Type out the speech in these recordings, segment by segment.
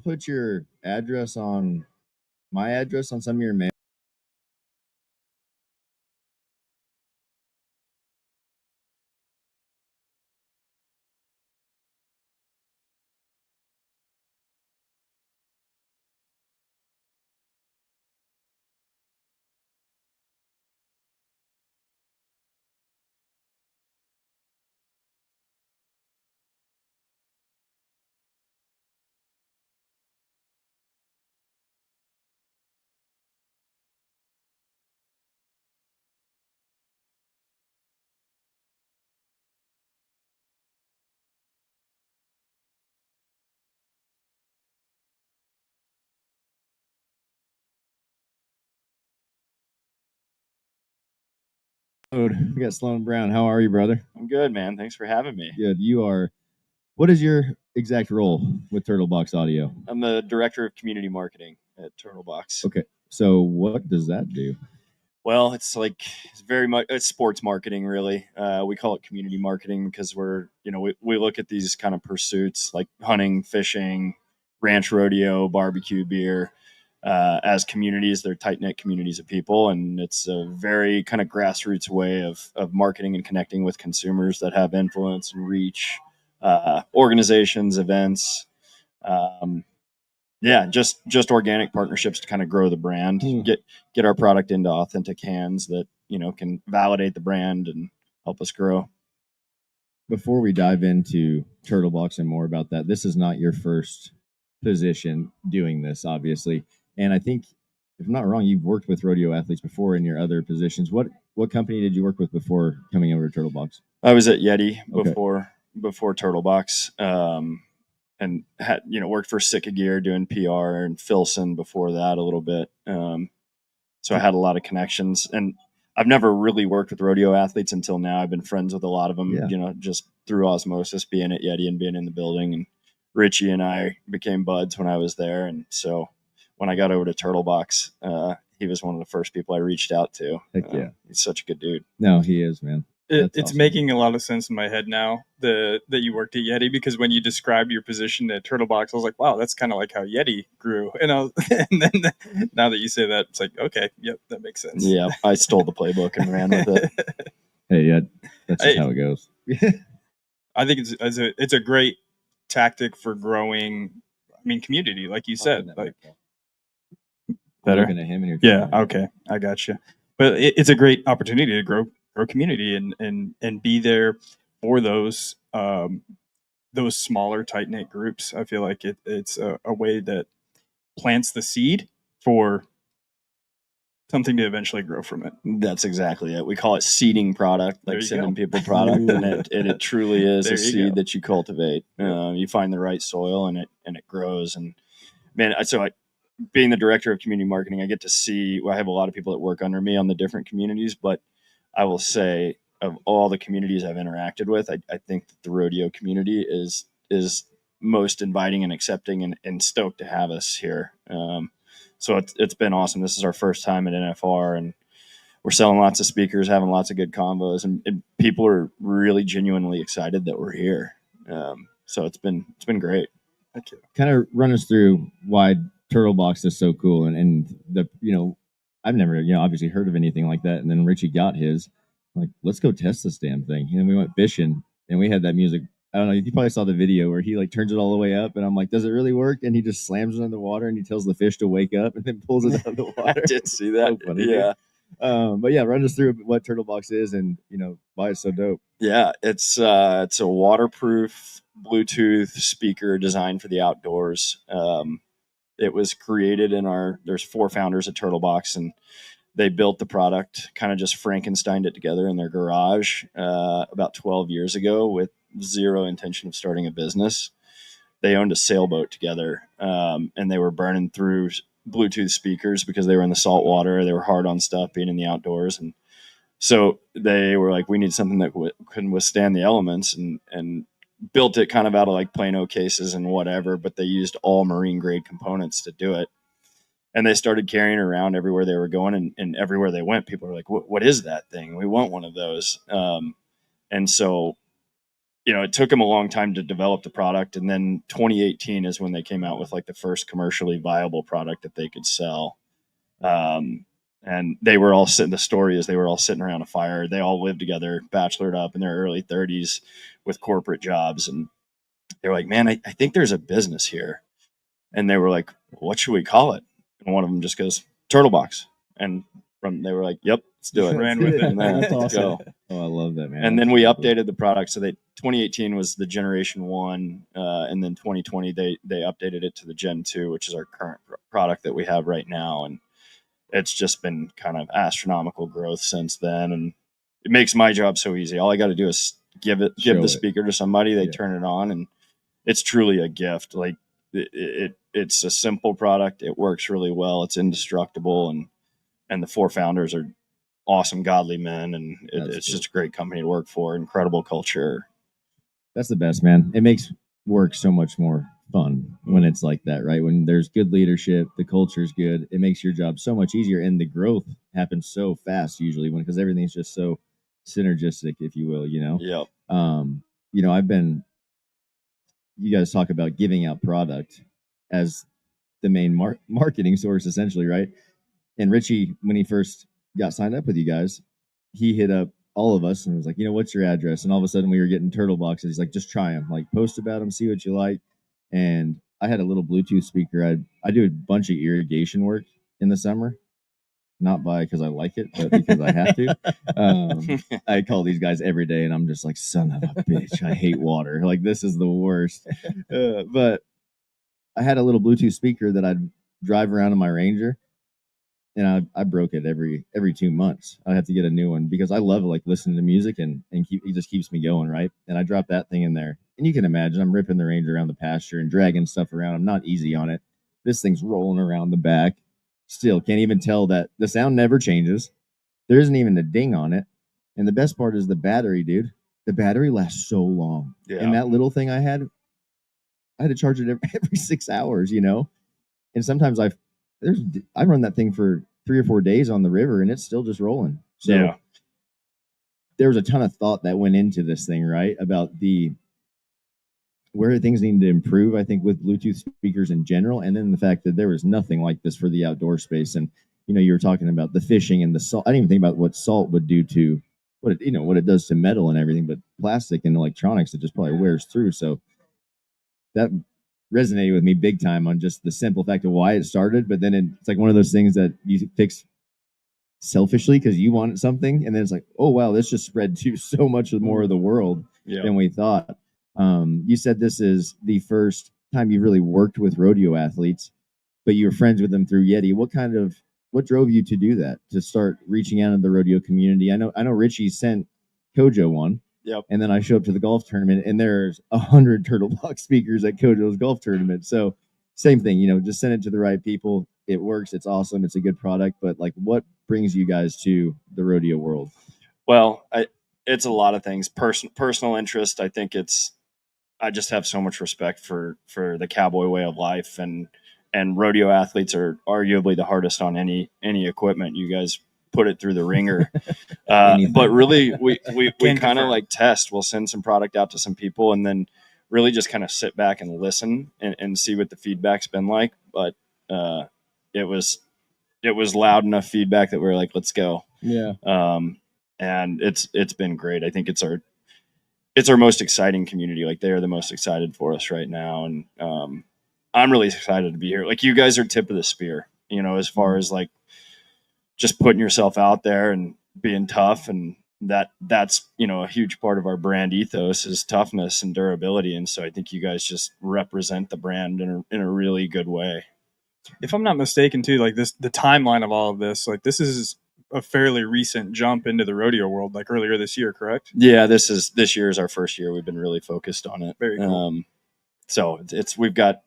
put your address on my address on some of your mail? We got Sloan Brown. How are you, brother? I'm good, man. Thanks for having me. Good. You are. What is your exact role with Turtlebox Audio? I'm the director of community marketing at Turtlebox. Okay. So what does that do? Well, it's very much it's sports marketing, really. We call it community marketing because we look at these kind of pursuits like hunting, fishing, ranch rodeo, barbecue, beer. As communities, they're tight-knit communities of people, and it's a very kind of grassroots way of marketing and connecting with consumers that have influence and reach, organizations, events. Just organic partnerships to kind of grow the brand, get our product into authentic hands that can validate the brand and help us grow. Before we dive into Turtlebox and more about that, this is not your first position doing this, obviously. And I think, if I'm not wrong, you've worked with rodeo athletes before in your other positions. What company did you work with before coming over to Turtlebox? I was at Yeti before Turtlebox, and had worked for Sika Gear doing PR and Filson before that a little bit. So I had a lot of connections, and I've never really worked with rodeo athletes until now. I've been friends with a lot of them, just through osmosis, being at Yeti and being in the building. And Richie and I became buds when I was there, and so when I got over to Turtlebox, he was one of the first people I reached out to. Heck yeah. He's such a good dude. No, he is, man. It's awesome. Making a lot of sense in my head now that you worked at Yeti, because when you described your position at Turtlebox, I was like, wow, that's kind of like how Yeti grew. And then now that you say that, it's like, okay, yep, that makes sense. Yeah, I stole the playbook and ran with it. Hey, yeah, that's just how it goes. I think it's a great tactic for growing. I mean, community, like you said, like better. Looking at him and okay, I got you. But it's a great opportunity to grow community and be there for those smaller, tight knit groups. I feel like it's a way that plants the seed for something to eventually grow from it. That's exactly it. We call it seeding product, like sending people product, and it truly is a seed that you cultivate. You find the right soil, and it grows. And man, being the director of community marketing, I get to see. Well, I have a lot of people that work under me on the different communities, but I will say, of all the communities I've interacted with, I think that the rodeo community is most inviting and accepting and stoked to have us here. So it's been awesome. This is our first time at NFR, and we're selling lots of speakers, having lots of good combos, and people are really genuinely excited that we're here. So it's been great. Thank you. Kind of run us through why Turtlebox is so cool, and the I've never obviously heard of anything like that. And then Richie got his, like, let's go test this damn thing. And we went fishing, and we had that music. I don't know, you probably saw the video where he like turns it all the way up, and I'm like, does it really work? And he just slams it in the water, and he tells the fish to wake up, and then pulls it out of the water. I did see that. So funny, yeah. But yeah, run us through what Turtlebox is and why it's so dope. Yeah, it's a waterproof Bluetooth speaker designed for the outdoors. It was created there's 4 founders at Turtlebox, and they built the product, kind of just Frankensteined it together in their garage about 12 years ago with zero intention of starting a business. They owned a sailboat together, and they were burning through Bluetooth speakers because they were in the salt water. They were hard on stuff being in the outdoors. And so they were like, we need something that can withstand the elements, and built it kind of out of like Plano cases and whatever, but they used all marine grade components to do it. And they started carrying it around everywhere they were going, and everywhere they went, people were like, what is that thing? We want one of those. And so, it took them a long time to develop the product. And then 2018 is when they came out with like the first commercially viable product that they could sell. And they were all sitting, the story is they were all sitting around a fire. They all lived together, bachelored up in their early 30s with corporate jobs. And they were like, man, I think there's a business here. And they were like, what should we call it? And one of them just goes, Turtle Box. And they were like, yep, let's do it. Ran with it. And then, That's let's awesome. go. Oh, I love that, man. And then we updated the product. So 2018 was the Generation 1. And then 2020, they updated it to the Gen 2, which is our current product that we have right now. And it's just been kind of astronomical growth since then. And it makes my job so easy. All I got to do is give the speaker to somebody, they turn it on, and it's truly a gift. Like it's a simple product. It works really well. It's indestructible. And the 4 founders are awesome, godly men. And it's just a great company to work for. Incredible culture. That's the best, man. It makes work so much more fun when it's like that, right? When there's good leadership, the culture's good, it makes your job so much easier, and the growth happens so fast usually because everything's just so synergistic, if you will. Yep. You guys talk about giving out product as the main marketing source, essentially, right? And Richie, when he first got signed up with you guys, he hit up all of us and was like, what's your address? And all of a sudden we were getting turtle boxes. He's like, just try them, like post about them, see what you like. And I had a little Bluetooth speaker. I do a bunch of irrigation work in the summer, not because I like it, but because I have to. I call these guys every day, and I'm just like, son of a bitch, I hate water. Like, this is the worst. But I had a little Bluetooth speaker that I'd drive around in my Ranger, and I broke it every 2 months. I have to get a new one because I love like listening to music and it just keeps me going, right? And I dropped that thing in there, and you can imagine I'm ripping the Ranger around the pasture and dragging stuff around. I'm not easy on it. This thing's rolling around the back. Still can't even tell that the sound never changes. There isn't even a ding on it. And the best part is the battery, dude. The battery lasts so long. Yeah. And that little thing I had to charge it every 6 hours, And sometimes I run that thing for 3 or 4 days on the river, and it's still just rolling. So there was a ton of thought that went into this thing, right? About where things need to improve, I think, with Bluetooth speakers in general, and then the fact that there was nothing like this for the outdoor space. And you were talking about the fishing and the salt. I didn't even think about what salt would do to what it does to metal and everything, but plastic and electronics, it just probably wears through. So that resonated with me big time on just the simple fact of why it started. But then it's like one of those things that you fix selfishly because you wanted something, and then it's like, oh wow, this just spread to so much more of the world than we thought. You said this is the first time you really worked with rodeo athletes, but you were friends with them through Yeti. What drove you to do that, to start reaching out to the rodeo community? I know Richie sent Kojo one. Yep. And then I show up to the golf tournament, and there's 100 turtle box speakers at Kojo's golf tournament. So same thing, just send it to the right people. It works. It's awesome. It's a good product. But like, what brings you guys to the rodeo world? Well, it's a lot of things. Personal interest. I think I just have so much respect for the cowboy way of life, and rodeo athletes are arguably the hardest on any equipment. You guys put it through the ringer. But really, we kind of like test. We'll send some product out to some people, and then really just kind of sit back and listen and see what the feedback's been like. But it was loud enough feedback that we were like, let's go. Yeah. And it's been great. I think it's our most exciting community. Like, they are the most excited for us right now. And I'm really excited to be here. Like, you guys are tip of the spear, as far as like just putting yourself out there and being tough. And that's, a huge part of our brand ethos is toughness and durability. And so I think you guys just represent the brand in a really good way. If I'm not mistaken too, like the timeline of all of this, like this is a fairly recent jump into the rodeo world, like earlier this year, correct? Yeah, this year is our first year. We've been really focused on it. Very cool. So we've got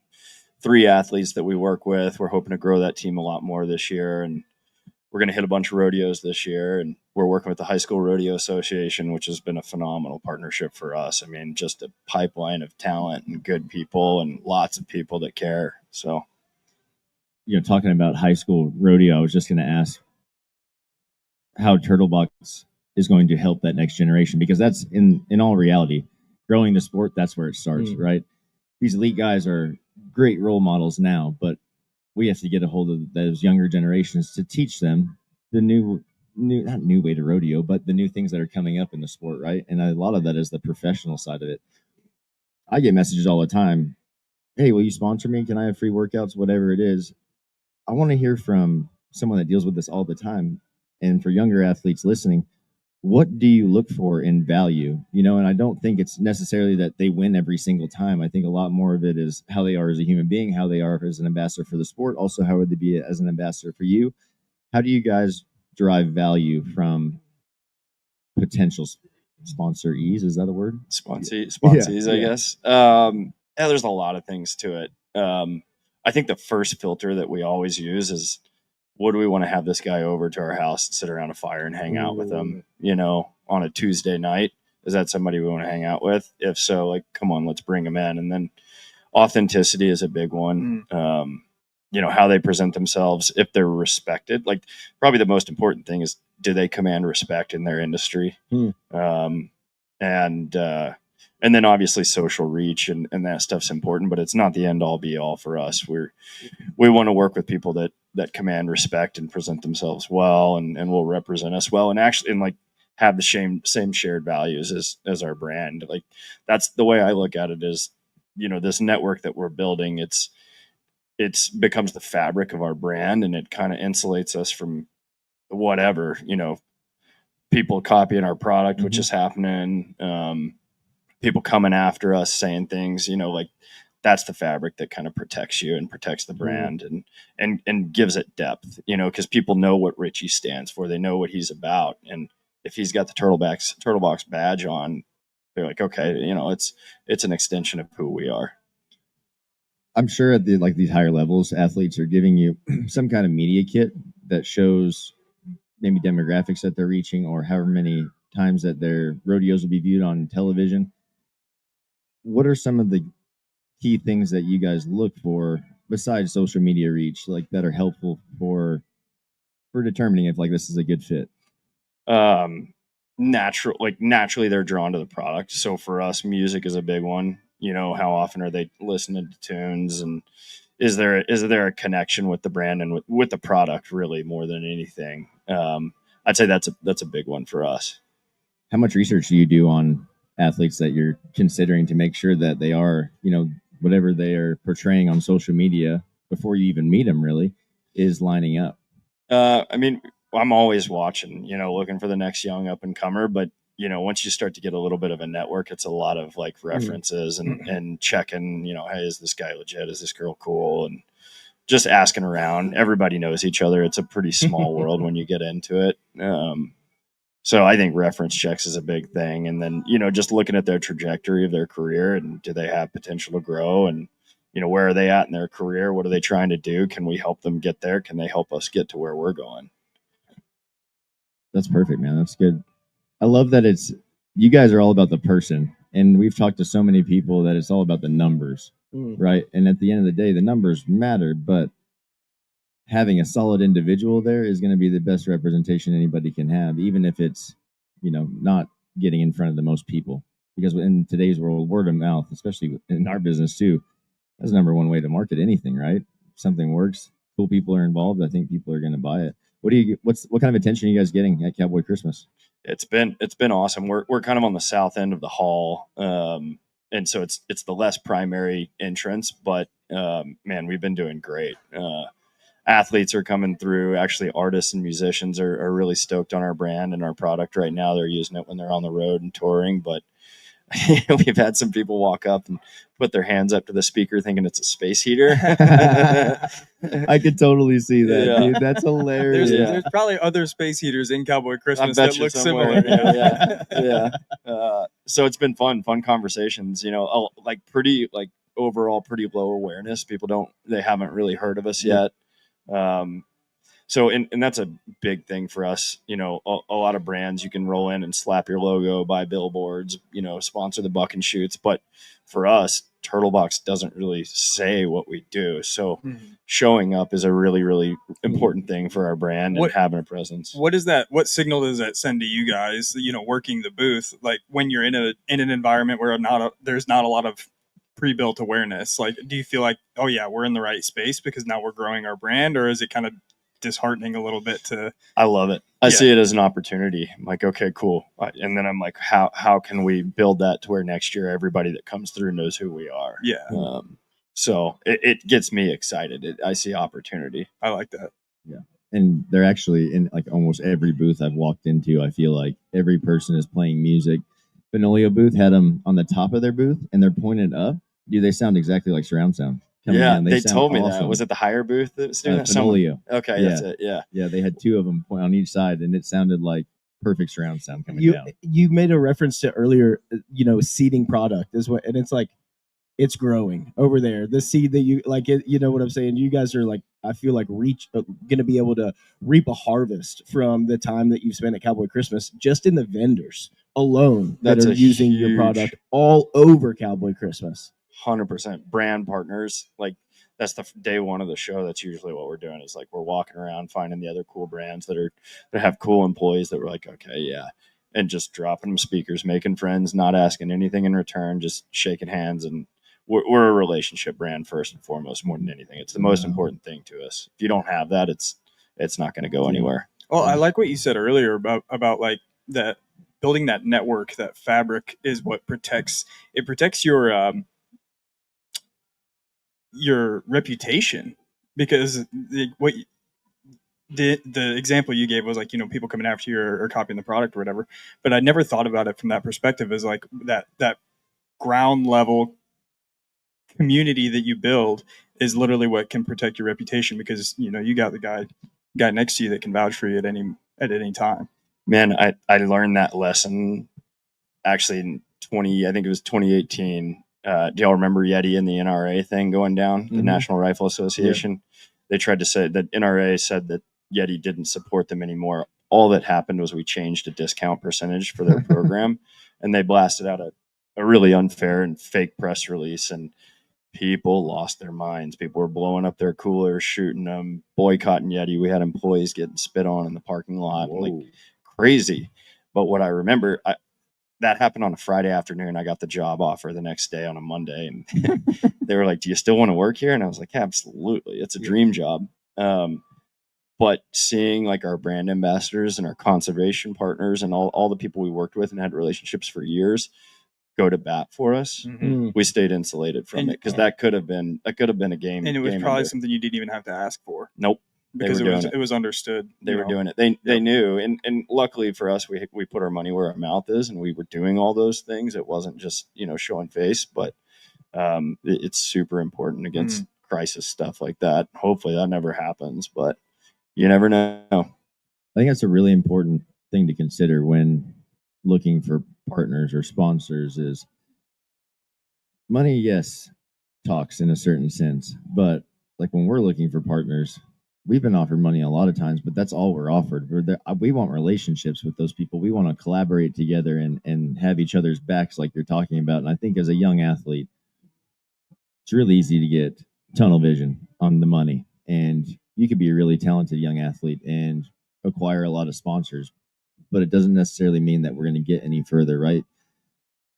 3 athletes that we work with. We're hoping to grow that team a lot more this year, and we're going to hit a bunch of rodeos this year. And we're working with the High School Rodeo Association, which has been a phenomenal partnership for us. I mean, just a pipeline of talent and good people and lots of people that care. So, talking about high school rodeo, I was just going to ask how Turtle Box is going to help that next generation, because that's in all reality, growing the sport, that's where it starts, right? These elite guys are great role models now, but we have to get a hold of those younger generations to teach them the new not new way to rodeo, but the new things that are coming up in the sport, right? And a lot of that is the professional side of it. I get messages all the time. Hey, will you sponsor me? Can I have free workouts? Whatever it is. I want to hear from someone that deals with this all the time. And for younger athletes listening, what do you look for in value? And I don't think it's necessarily that they win every single time. I think a lot more of it is how they are as a human being, how they are as an ambassador for the sport. Also, how would they be as an ambassador for you? How do you guys derive value from potential sponsorees? Is that a word? Sponsees, Yeah. I guess. There's a lot of things to it. I think the first filter that we always use is, what do we want to have this guy over to our house and sit around a fire and hang out with him, on a Tuesday night? Is that somebody we want to hang out with? If so, like, come on, let's bring him in. And then authenticity is a big one. How they present themselves, if they're respected. Like, probably the most important thing is, do they command respect in their industry? And then obviously social reach and that stuff's important, but it's not the end all be all for us. We want to work with people that command respect and present themselves well and will represent us well, and actually, and like, have the same shared values as our brand. Like, that's the way I look at it, is, this network that we're building, it's becomes the fabric of our brand, and it kind of insulates us from whatever, people copying our product, which is happening. People coming after us saying things, like, that's the fabric that kind of protects you and protects the brand and gives it depth, because people know what Richie stands for. They know what he's about. And if he's got the Turtle Box badge on, they're like, okay, it's an extension of who we are. I'm sure at these higher levels, athletes are giving you some kind of media kit that shows maybe demographics that they're reaching, or however many times that their rodeos will be viewed on television. What are some of the key things that you guys look for besides social media reach, like, that are helpful for determining if, like, this is a good fit? Naturally they're drawn to the product. So for us, music is a big one. How often are they listening to tunes, and is there a connection with the brand and with the product, really, more than anything? I'd say that's a big one for us. How much research do you do on athletes that you're considering to make sure that they are, whatever they are portraying on social media before you even meet them, really, is lining up? I'm always watching, looking for the next young up and comer. But, once you start to get a little bit of a network, it's a lot of like references and checking, hey, is this guy legit? Is this girl cool? And just asking around. Everybody knows each other. It's a pretty small world when you get into it. So I think reference checks is a big thing. And then, just looking at their trajectory of their career, and do they have potential to grow, and, where are they at in their career? What are they trying to do? Can we help them get there? Can they help us get to where we're going? That's perfect, man. That's good. I love that you guys are all about the person. And we've talked to so many people that it's all about the numbers, right? And at the end of the day, the numbers matter, but having a solid individual there is going to be the best representation anybody can have, even if it's, not getting in front of the most people. Because in today's world, word of mouth, especially in our business too, that's the number one way to market anything, right? If something works, cool people are involved, I think people are going to buy it. What kind of attention are you guys getting at Cowboy Christmas? It's been awesome. We're kind of on the south end of the hall. And so it's the less primary entrance, but man, we've been doing great. Athletes are coming through. Actually, artists and musicians are really stoked on our brand and our product right now. They're using it when they're on the road and touring. But we've had some people walk up and put their hands up to the speaker thinking it's a space heater. I could totally see that, dude. That's hilarious. There's probably other space heaters in Cowboy Christmas that look similar. So it's been fun conversations, overall pretty low awareness. People they haven't really heard of us yet. So that's a big thing for us. A lot of brands, you can roll in and slap your logo, buy billboards, sponsor the buck and shoots. But for us, Turtlebox doesn't really say what we do. So Mhm. showing up is a really, really important thing for our brand and having a presence. What is that? What signal does that send to you guys? Working the booth, like when you're in an environment where there's not a lot of pre-built awareness. Like, do you feel like, oh yeah, we're in the right space because now we're growing our brand, or is it kind of disheartening a little bit to? I love it. I see it as an opportunity. I'm like, okay, cool. And then I'm like, how can we build that to where next year everybody that comes through knows who we are? Yeah. So it gets me excited. I see opportunity. I like that. Yeah. And they're actually in like almost every booth I've walked into. I feel like every person is playing music. Benolio booth had them on the top of their booth and they're pointed up. Dude, they sound exactly like surround sound. They told me that. Was it the higher booth that was doing that? Benolio. Okay, that's it. Yeah. Yeah, they had two of them point on each side and it sounded like perfect surround sound coming down. You made a reference to earlier, seeding product is what, and it's like, it's growing over there. The seed that you like, you know what I'm saying? You guys are like, I feel like going to be able to reap a harvest from the time that you've spent at Cowboy Christmas, just in the vendors alone that are using your product all over Cowboy Christmas. 100% brand partners. Like that's the day one of the show. That's usually what we're doing is like, we're walking around finding the other cool brands that have cool employees that we're like, okay, yeah. And just dropping them speakers, making friends, not asking anything in return, just shaking hands. And we're a relationship brand first and foremost, more than anything. It's the most important thing to us. If you don't have that, it's not going to go anywhere. Well, I like what you said earlier about like that building that network, that fabric is what protects your reputation, because the example you gave was like, people coming after you or copying the product or whatever. But I never thought about it from that perspective, as like that ground level community that you build is literally what can protect your reputation, because you got the guy next to you that can vouch for you at any time. Man, I learned that lesson actually in 2018. Do y'all remember Yeti and the NRA thing going down, the National Rifle Association? Yeah. They tried to say that NRA said that Yeti didn't support them anymore. All that happened was we changed a discount percentage for their program, and they blasted out a really unfair and fake press release, and people lost their minds. People were blowing up their coolers, shooting them, boycotting Yeti. We had employees getting spit on in the parking lot, like crazy. But what I remember, that happened on a Friday afternoon. I got the job offer the next day on a Monday, and they were like, "Do you still want to work here?" And I was like, "Absolutely, it's a dream job." But seeing like our brand ambassadors and our conservation partners and all the people we worked with and had relationships for years go to bat for us, we stayed insulated from it, because that could have been a game. And it was probably something you didn't even have to ask for. Nope. Because it was understood. They were doing it. They knew. And luckily for us, we put our money where our mouth is, and we were doing all those things. It wasn't just, showing face, but it's super important against crisis stuff like that. Hopefully that never happens, but you never know. I think that's a really important thing to consider when looking for partners or sponsors is money, yes, talks in a certain sense, but like when we're looking for partners, we've been offered money a lot of times, but that's all we're offered. We want relationships with those people. We want to collaborate together and have each other's backs like you're talking about. And I think as a young athlete, it's really easy to get tunnel vision on the money. And you could be a really talented young athlete and acquire a lot of sponsors, but it doesn't necessarily mean that we're going to get any further, right?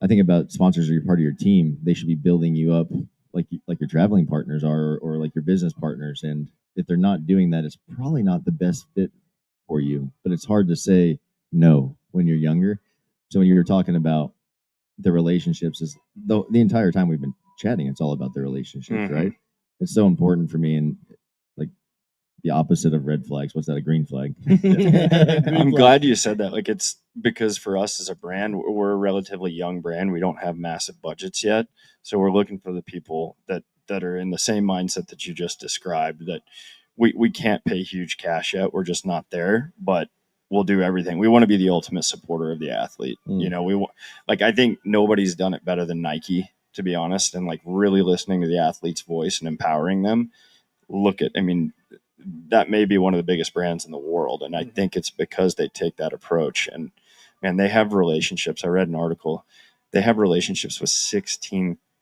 I think about sponsors are part of your team. They should be building you up like your traveling partners are, or like your business partners. And if they're not doing that, it's probably not the best fit for you. But it's hard to say no when you're younger. So when you're talking about the relationships, is the entire time we've been chatting, it's all about the relationships, right? It's so important for me, and like the opposite of red flags. What's that? A green flag. I'm glad you said that. Like, it's because for us as a brand, we're a relatively young brand. We don't have massive budgets yet, so we're looking for the people that are in the same mindset that you just described, that we can't pay huge cash yet. We're just not there, but we'll do everything. We want to be the ultimate supporter of the athlete. I think nobody's done it better than Nike, to be honest, and like really listening to the athlete's voice and empowering them. That may be one of the biggest brands in the world. And I think it's because they take that approach, and they have relationships. I read an article. They have relationships with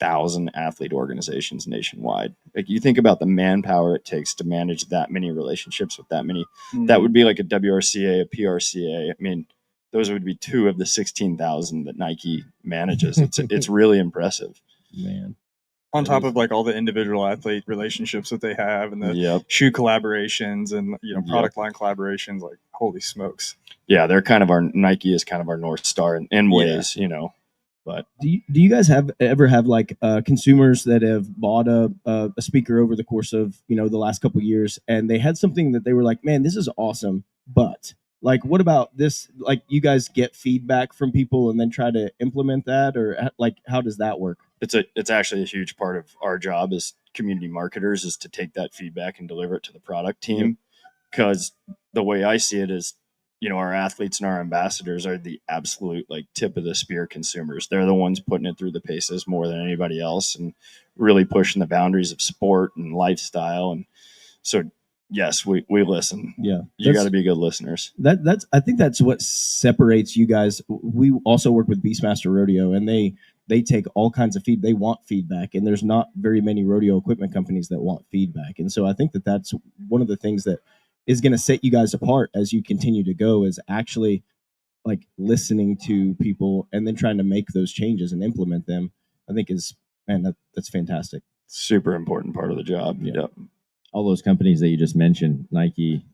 1,000 athlete organizations nationwide. Like, you think about the manpower it takes to manage that many relationships with that many. That would be like a WRCA, a PRCA. I mean, those would be 2 of the 16,000 that Nike manages. It's really impressive. Man. On top of like all the individual athlete relationships that they have and the Yep. shoe collaborations and product line collaborations, like holy smokes. Yeah, they're kind of Nike is kind of our North Star in ways, But Do you guys ever have like consumers that have bought a speaker over the course of the last couple of years, and they had something that they were like, man, this is awesome, but like, what about this? Like, you guys get feedback from people and then try to implement that, or like, how does that work? It's actually a huge part of our job as community marketers is to take that feedback and deliver it to the product team. Because the way I see it is, our athletes and our ambassadors are the absolute like tip of the spear consumers. They're the ones putting it through the paces more than anybody else and really pushing the boundaries of sport and lifestyle. And so, yes, we listen. Yeah, you got to be good listeners. I think that's what separates you guys. We also work with Beastmaster Rodeo, and they take all kinds of feedback. They want feedback, and there's not very many rodeo equipment companies that want feedback. And so I think that's one of the things that is going to set you guys apart as you continue to go, is actually like listening to people and then trying to make those changes and implement them. I think that's fantastic. Super important part of the job. Yeah. Yep. All those companies that you just mentioned, Nike,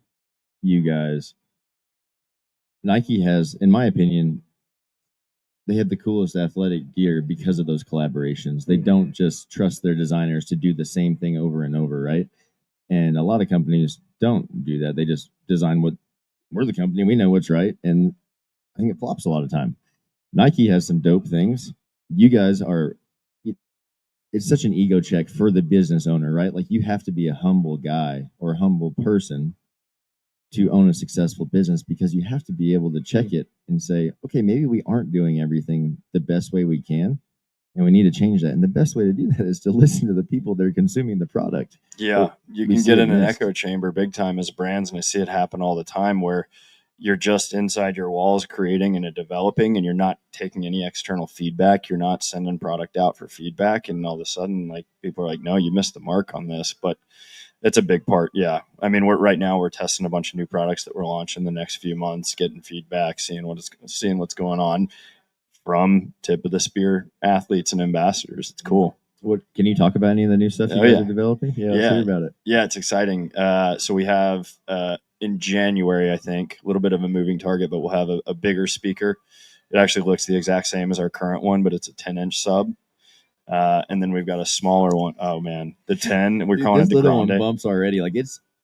you guys, Nike has, in my opinion, they have the coolest athletic gear because of those collaborations. They don't just trust their designers to do the same thing over and over, right? And a lot of companies don't do that. They just design we're the company, we know what's right. And I think it flops a lot of time. Nike has some dope things. You guys it's such an ego check for the business owner, right? Like, you have to be a humble guy or a humble person to own a successful business, because you have to be able to check it and say, okay, maybe we aren't doing everything the best way we can, and we need to change that. And the best way to do that is to listen to the people that are consuming the product. Yeah, you can get in an echo chamber big time as brands, and I see it happen all the time where you're just inside your walls creating and developing, and you're not taking any external feedback. You're not sending product out for feedback, and all of a sudden, like, people are like, no, you missed the mark on this. But it's a big part. Yeah. I mean, right now we're testing a bunch of new products that we're launching the next few months, getting feedback, seeing what's going on from tip of the spear athletes and ambassadors. It's cool. What can you talk about any of the new stuff you guys are developing? Yeah, let's hear about it. Yeah, it's exciting. So we have in January, I think, a little bit of a moving target, but we'll have a bigger speaker. It actually looks the exact same as our current one, but it's a 10-inch sub. And then we've got a smaller one. Oh man, the 10. We're calling it the little Grande. one bumps already. Like,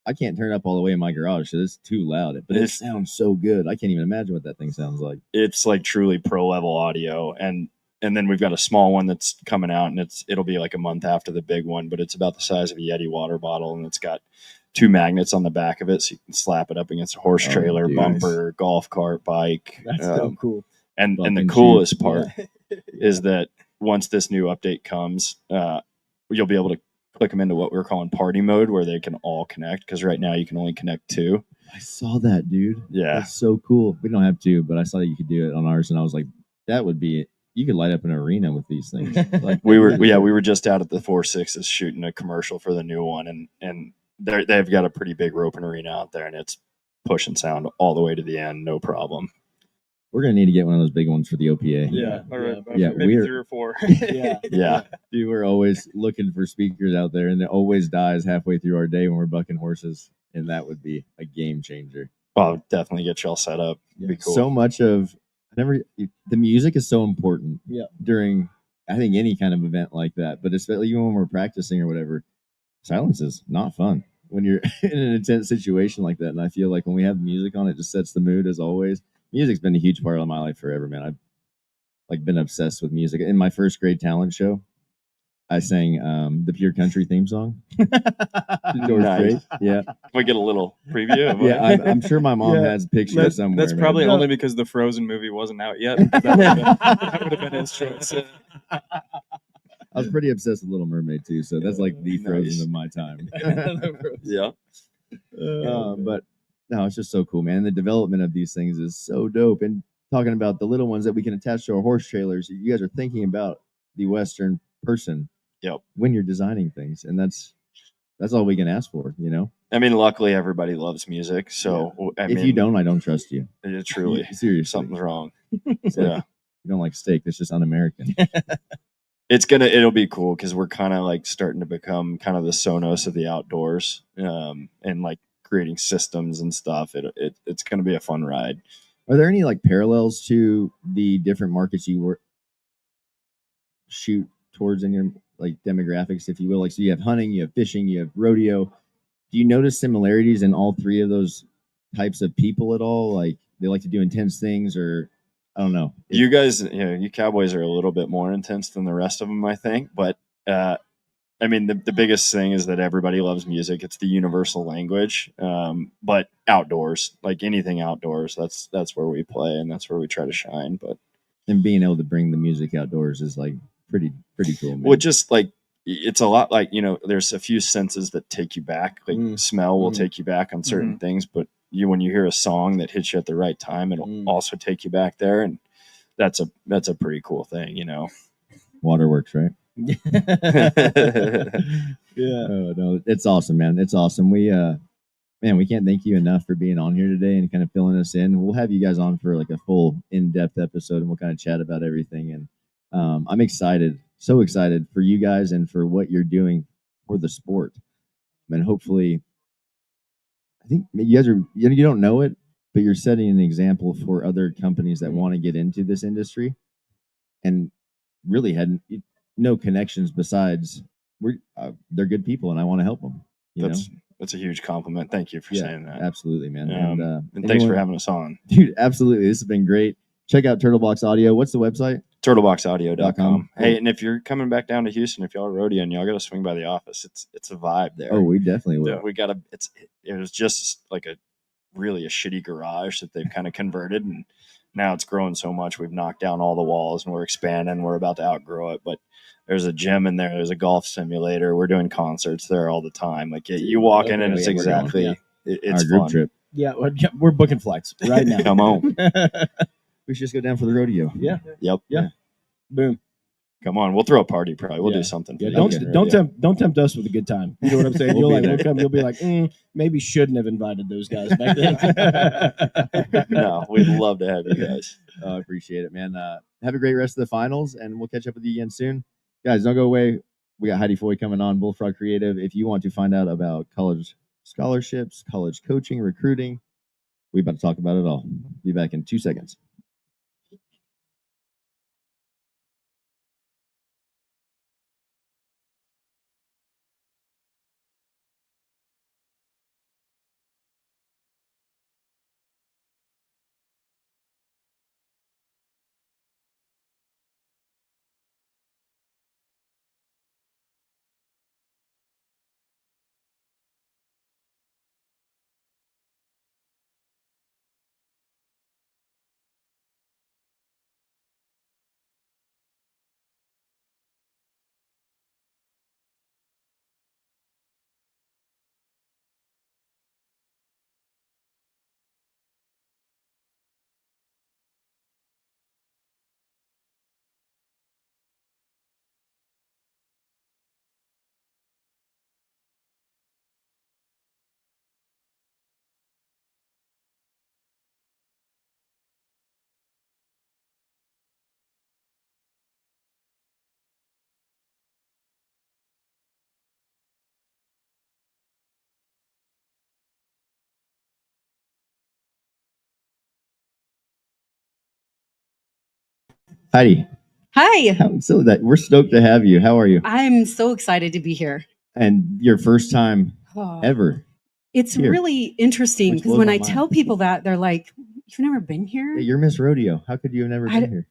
I can't turn it up all the way in my garage, so it's too loud. But it sounds so good. I can't even imagine what that thing sounds like. It's like truly pro level audio. And then we've got a small one that's coming out, and it'll be like a month after the big one, but it's about the size of a Yeti water bottle, and it's got 2 magnets on the back of it, so you can slap it up against a horse trailer, bumper, golf cart, bike. That's so cool. And the coolest part is that once this new update comes, you'll be able to click them into what we're calling party mode, where they can all connect, because right now you can only connect 2. I saw that, dude. Yeah. That's so cool. We don't have 2, but I saw that you could do it on ours, and I was like, that would be it. You could light up an arena with these things. Like, we were just out at the 4.6s shooting a commercial for the new one, and they've got a pretty big roping arena out there, and it's pushing sound all the way to the end, no problem. We're gonna need to get one of those big ones for the OPA. Maybe 3 or 4. Yeah. Dude, we're always looking for speakers out there, and it always dies halfway through our day when we're bucking horses, and that would be a game changer. I'll definitely get y'all set up. It'd be cool. So much of the music is so important. Yeah. During, I think, any kind of event like that, but especially even when we're practicing or whatever, silence is not fun when you're in an intense situation like that. And I feel like when we have music on, it just sets the mood, as always. Music's been a huge part of my life forever, man. I've been obsessed with music. In my first grade talent show, I sang the Pure Country theme song. Nice. Yeah. Can we get a little preview of it? Yeah, I'm sure my mom has pictures somewhere. That's probably only because the Frozen movie wasn't out yet. That would have been his choice. I was pretty obsessed with Little Mermaid too, so that's like the Frozen of my time. Yeah. But no, it's just so cool, man. The development of these things is so dope. And talking about the little ones that we can attach to our horse trailers, you guys are thinking about the Western person. Yep. When you're designing things, and that's all we can ask for. I mean, luckily everybody loves music, so I If mean, you don't, I don't trust you. truly, Seriously, something's wrong. It's like, Yeah. you don't like steak. That's just un-American. It'll be cool because we're kind of like starting to become kind of the Sonos of the outdoors, and like creating systems and stuff. It's going to be a fun ride. Are there any like parallels to the different markets you shoot towards in your like demographics, if you will? Like, so you have hunting, you have fishing, you have rodeo. Do you notice similarities in all three of those types of people at all? Like, they like to do intense things, or I don't know. You guys, you cowboys are a little bit more intense than the rest of them, I think. But I mean, the biggest thing is that everybody loves music. It's the universal language. But outdoors, like anything outdoors, that's where we play and that's where we try to shine. But and being able to bring the music outdoors is like pretty cool, man. well, just like it's a lot like there's a few senses that take you back. Like smell will take you back on certain things, but when you hear a song that hits you at the right time, it'll also take you back there, and that's a pretty cool thing, Waterworks, right? Yeah. Oh no, it's awesome, man. It's awesome. We can't thank you enough for being on here today and kind of filling us in. We'll have you guys on for like a full in-depth episode, and we'll kind of chat about everything. And I'm excited, so excited for you guys and for what you're doing for the sport. And hopefully, I think you guys you don't know it, but you're setting an example for other companies that want to get into this industry and really had no connections besides they're good people and I want to help them. That's a huge compliment. Thank you for saying that. Absolutely, man. And thanks for having us on. Dude, absolutely. This has been great. Check out Turtlebox Audio. What's the website? turtleboxaudio.com. Hey, and if you're coming back down to Houston, if y'all are rodeoing, y'all got to swing by the office. It's a vibe there. Oh, we definitely will. Yeah, it was just like a shitty garage that they've kind of converted, and now it's growing so much. We've knocked down all the walls and we're expanding. We're about to outgrow it, but there's a gym in there. There's a golf simulator. We're doing concerts there all the time. Like you walk in and it's exactly it's our group fun. trip. Yeah, we're booking flights right now. Come on. We should just go down for the rodeo. Yeah. Yep. Yeah. Boom. Come on. We'll throw a party probably. We'll do something. Yeah, For you. don't tempt us with a good time. You know what I'm saying? We'll come. You'll be like, maybe shouldn't have invited those guys back then. No, we'd love to have you guys. I appreciate it, man. Have a great rest of the finals, and we'll catch up with you again soon. Guys, don't go away. We got Heidi Foy coming on, Bullfrog Creative. If you want to find out about college scholarships, college coaching, recruiting, we're about to talk about it all. Be back in 2 seconds. Heidi. Hi. We're stoked to have you. How are you? I'm so excited to be here. And your first time ever. It's here. really interesting Which because blows when my I mind. tell people that, they're like, "You've never been here?" Yeah, you're Miss Rodeo. How could you have never been here?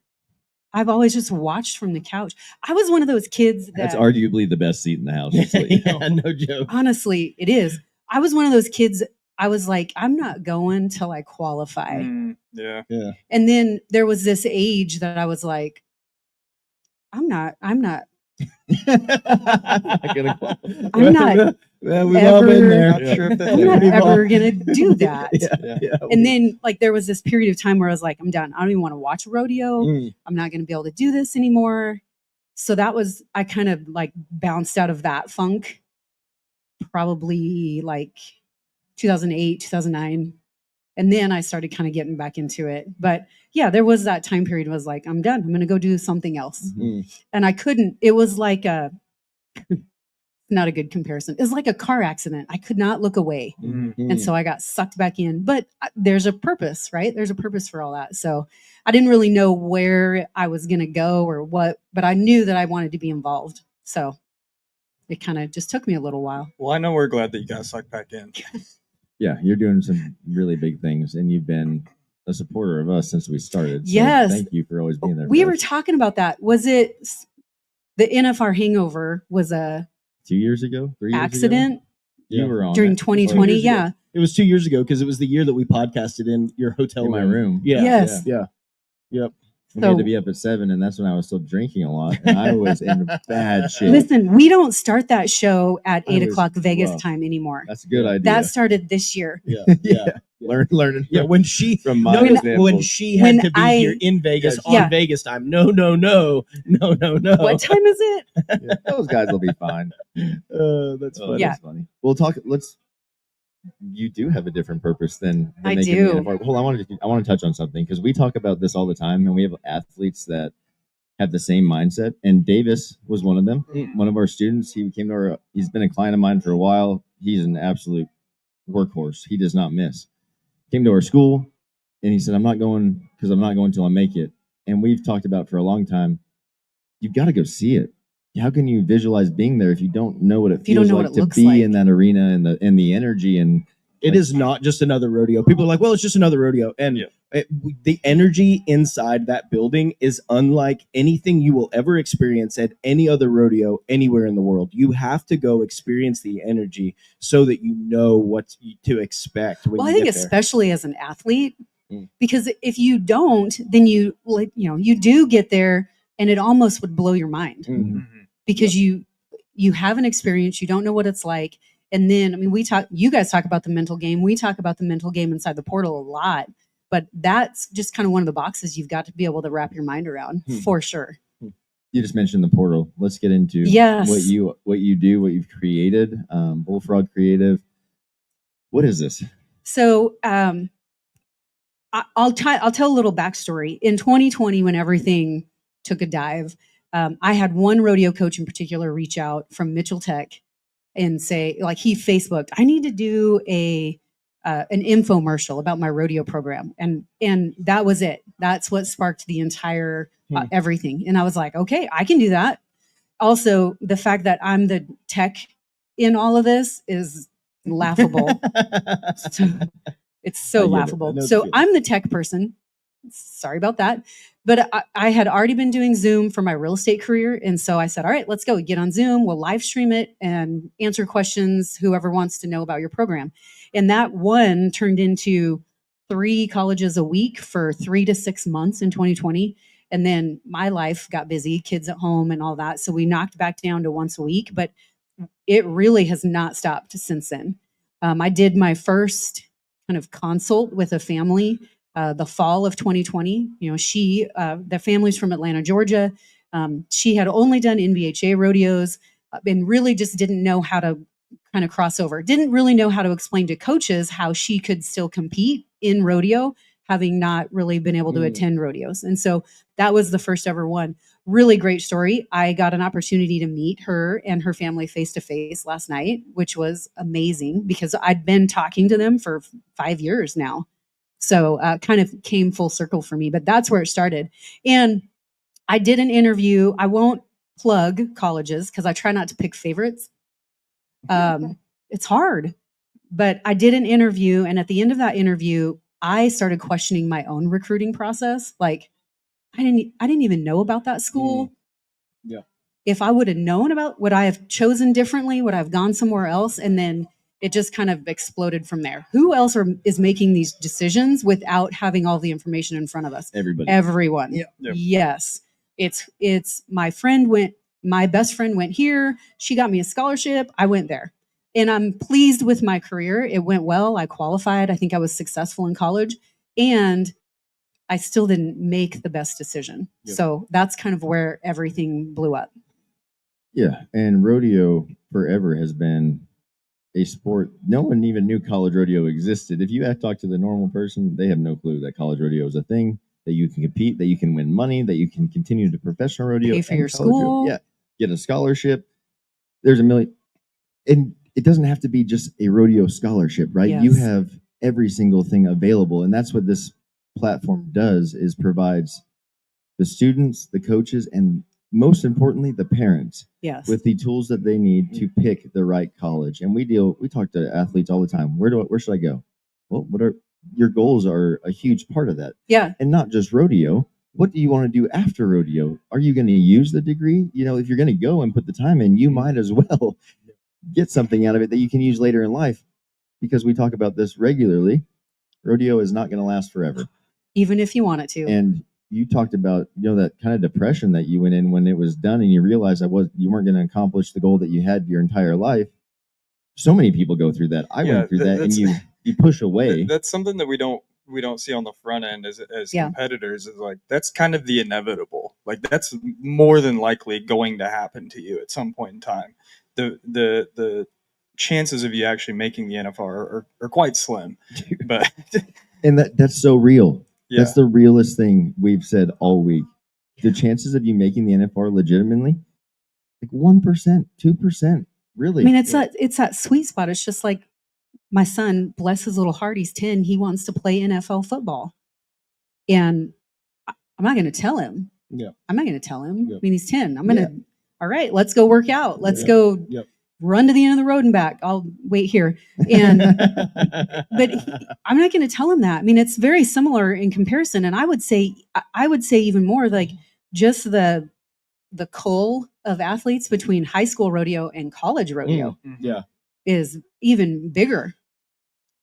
I've always just watched from the couch. I was one of those kids that That's arguably the best seat in the house. Just so you know. Yeah, no joke. honestly, it is. I was one of those kids. I was like, I'm not going till I qualify. Yeah. And then there was this age that I was like, I'm not I'm not Well, we've all been there. Not sure if that's I'm not We've all- ever gonna do that. Yeah. And then like there was this period of time where I was like, I'm done. I don't even want to watch a rodeo. I'm not gonna be able to do this anymore. So that was, I kind of like bounced out of that funk probably like 2008, 2009. And then I started kind of getting back into it. But yeah, there was that time period was like, I'm done. I'm going to go do something else. Mhm. And I couldn't, it was like not a good comparison. It was like a car accident. I could not look away. Mhm. And so I got sucked back in. But there's a purpose, right? There's a purpose for all that. So I didn't really know where I was going to go or what, but I knew that I wanted to be involved. So it kind of just took me a little while. Well, I know we're glad that you got sucked back in. Yeah, you're doing some really big things, and you've been a supporter of us since we started. So Yes. thank you for always being there. We for were us. talking about that. Was it the NFR hangover was a 2 years ago, 3 years ago. accident You were on during that. 2020? 2 years ago. Yeah. It was 2 years ago because it was the year that we podcasted in your hotel in my room. Yeah. Yes. Yeah. Yep. And we had So- to be up at 7, and that's when I was still drinking a lot, and I was in bad shape. Listen, we don't start that show at I 8 was o'clock Vegas rough. time anymore. That's a good idea. That started this year. Yeah. yeah. Yeah. Learning. Yeah, when she from my When- examples. when she had When to be I- here in Vegas Yeah. on Vegas time. No. What time is it? Yeah, those guys will be fine. That's Oh, funny. Yeah. that's funny. We'll talk. You do have a different purpose than I making do. the NFR. Hold on, I want to touch on something because we talk about this all the time, and we have athletes that have the same mindset. And Davis was one of them. One of our students. He came to our. He's been a client of mine for a while. He's an absolute workhorse. He does not miss. Came to our school, and he said, "I'm not going because I'm not going till I make it." And we've talked about for a long time. You've got to go see it. How can you visualize being there if you don't know what it If you don't feels know what like it to looks be like. in that arena and the energy and It is not just another rodeo. People are like, well, it's just another rodeo. And Yeah. the energy inside that building is unlike anything you will ever experience at any other rodeo anywhere in the world. You have to go experience the energy so that you know what to expect when Well, I you think get there. especially as an athlete, Mm. because if you don't, then you do get there and it almost would blow your mind Mhm. because you have an experience, you don't know what it's like. And then, I mean, you guys talk about the mental game. We talk about the mental game inside the portal a lot, but that's just kind of one of the boxes you've got to be able to wrap your mind around for sure. you just mentioned the portal. Let's get into Yes. what you do, what you've created. Bullfrog Creative. What is this? So I'll tell a little backstory. In 2020, when everything took a dive, I had one rodeo coach in particular reach out from Mitchell Tech and say, like, he Facebooked, I need to do an infomercial about my rodeo program, and that was it. That's what sparked the entire everything. And I was like, okay, I can do that. Also, the fact that I'm the tech in all of this is laughable. It's so I get it. I laughable. know the So feeling. I'm the tech person. Sorry about that. But I had already been doing Zoom for my real estate career. And so I said, all right, let's go get on Zoom. We'll live stream it and answer questions, whoever wants to know about your program. And that one turned into 3 colleges a week for 3 to 6 months in 2020. And then my life got busy, kids at home and all that. So we knocked back down to once a week, but it really has not stopped since then. I did my first kind of consult with a family the fall of 2020. You know, the family's from Atlanta, Georgia. She had only done NBHA rodeos and really just didn't know how to kind of cross over. Didn't really know how to explain to coaches how she could still compete in rodeo, having not really been able to attend rodeos. And so that was the first ever one. Really great story. I got an opportunity to meet her and her family face to face last night, which was amazing because I'd been talking to them for 5 years now. So kind of came full circle for me, but that's where it started. And I did an interview. I won't plug colleges because I try not to pick favorites. It's hard, but I did an interview. And at the end of that interview, I started questioning my own recruiting process. Like, I didn't even know about that school. Yeah. If I would have known about, would I have chosen differently? Would I have gone somewhere else? And then it just kind of exploded from there. Who else is making these decisions without having all the information in front of us? Everybody. Everyone. Yeah. Yep. Yes. It's my best friend went here. She got me a scholarship. I went there. And I'm pleased with my career. It went well. I qualified. I think I was successful in college. And I still didn't make the best decision. Yeah. So that's kind of where everything blew up. Yeah, and rodeo forever has been a sport. No one even knew college rodeo existed. If you talk to the normal person, they have no clue that college rodeo is a thing, that you can compete, that you can win money, that you can continue to professional rodeo, Pay for and your college rodeo. school. Yeah, get a scholarship. There's a million, and it doesn't have to be just a rodeo scholarship, right? You Yes. have every single thing available, and that's what this platform does: is provides the students, the coaches, and most importantly, the parents Yes. with the tools that they need to pick the right college. And we talk to athletes all the time. Where should I go? Well, what are your goals? Are a huge part of that. Yeah. And not just rodeo. What do you want to do after rodeo? Are you going to use the degree? You know, if you're going to go and put the time in, you might as well get something out of it that you can use later in life. Because we talk about this regularly, rodeo is not going to last forever. Even if you want it to. And you talked about, that kind of depression that you went in when it was done, and you realized you weren't going to accomplish the goal that you had your entire life. So many people go through that. I went through that, and you push away. That's something that we don't see on the front end as competitors. Is like, that's kind of the inevitable. Like, that's more than likely going to happen to you at some point in time. The chances of you actually making the NFL are quite slim. But and that's so real. Yeah. That's the realest thing we've said all week. The chances of you making the NFL legitimately, like 1%, 2%, really. I mean, it's that sweet spot. It's just like my son, bless his little heart, he's 10. He wants to play NFL football. And I'm not going to tell him. Yeah. I'm not going to tell him. Yep. I mean, he's 10. I'm going to, all right, let's go work out. Let's go Yep. run to the end of the road and back. I'll wait here. And but I'm not going to tell him that. I mean, it's very similar in comparison. And I would say even more like just the cull of athletes between high school rodeo and college rodeo Yeah. is even bigger.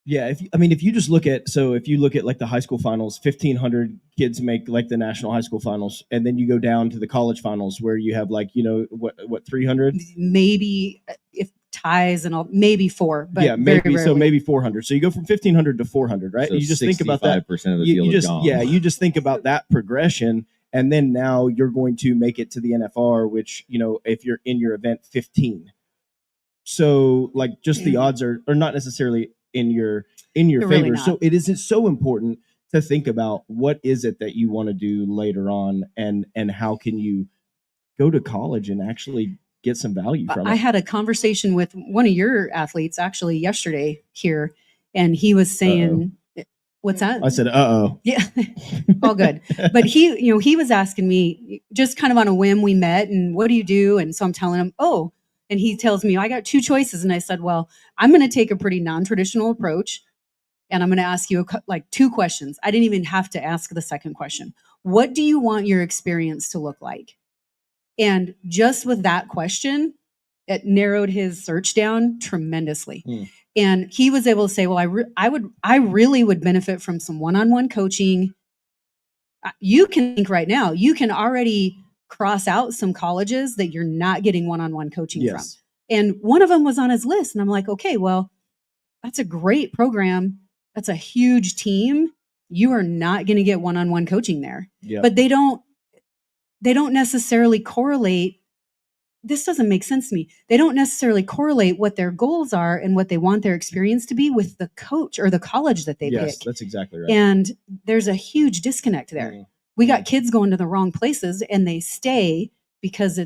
Yeah, if you just look at like the high school finals, 1,500 kids make like the national high school finals, and then you go down to the college finals where you have like, what 300? Maybe if ties and all, maybe 4, but yeah, maybe so maybe 400. So you go from 1,500 to 400, right? So and you just think about that. 65% of the field is gone. Yeah, you just think about that progression, and then now you're going to make it to the NFR, which if you're in your event 15. So like just the odds are not necessarily in your They're really favor. not. So it's so important to think about what is it that you want to do later on, and how can you go to college and actually get some value from it. I had a conversation with one of your athletes actually yesterday here, and he was saying, what's that? I said, Yeah, all good. But he was asking me just kind of on a whim. We met, and what do you do? And so I'm telling him, and he tells me, I got 2 choices. And I said, well, I'm going to take a pretty non-traditional approach, and I'm going to ask you 2 questions. I didn't even have to ask the second question. What do you want your experience to look like? And just with that question, it narrowed his search down tremendously. And he was able to say, well, I really would benefit from some one-on-one coaching. You can think right now, you can already cross out some colleges that you're not getting one-on-one coaching from. And one of them was on his list. And I'm like, okay, well, that's a great program. That's a huge team. You are not going to get one-on-one coaching there. Yeah. But they don't necessarily correlate. This doesn't make sense to me. They don't necessarily correlate what their goals are and what they want their experience to be with the coach or the college that they pick. That's exactly right. And there's a huge disconnect there. We got kids going to the wrong places, and they stay because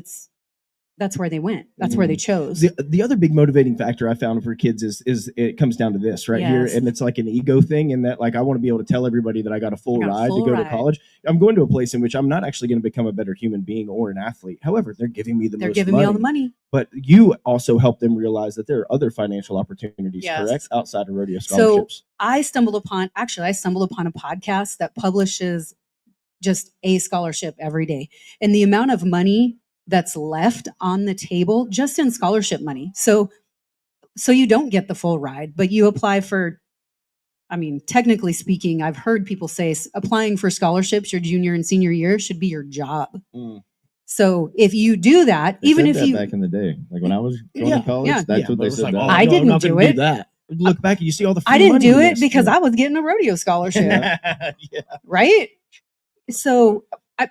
that's where they went. That's where they chose. The other big motivating factor I found for kids is it comes down to this right here. And it's like an ego thing, in that like I want to be able to tell everybody that I got a full ride to go to college. I'm going to a place in which I'm not actually going to become a better human being or an athlete. However, they're giving me They're giving me all the money. But you also help them realize that there are other financial opportunities, correct, outside of rodeo scholarships. So I stumbled upon a podcast that publishes just a scholarship every day. And the amount of money that's left on the table just in scholarship money. So you don't get the full ride, but you apply for, I mean, technically speaking, I've heard people say applying for scholarships your junior and senior year should be your job. So if you do that, They even said if that you back in the day, like when I was going to college, that's what they said. Like, I didn't do it. That. Look back and you see all the free I didn't money do in it this. because I was getting a rodeo scholarship. Right? So,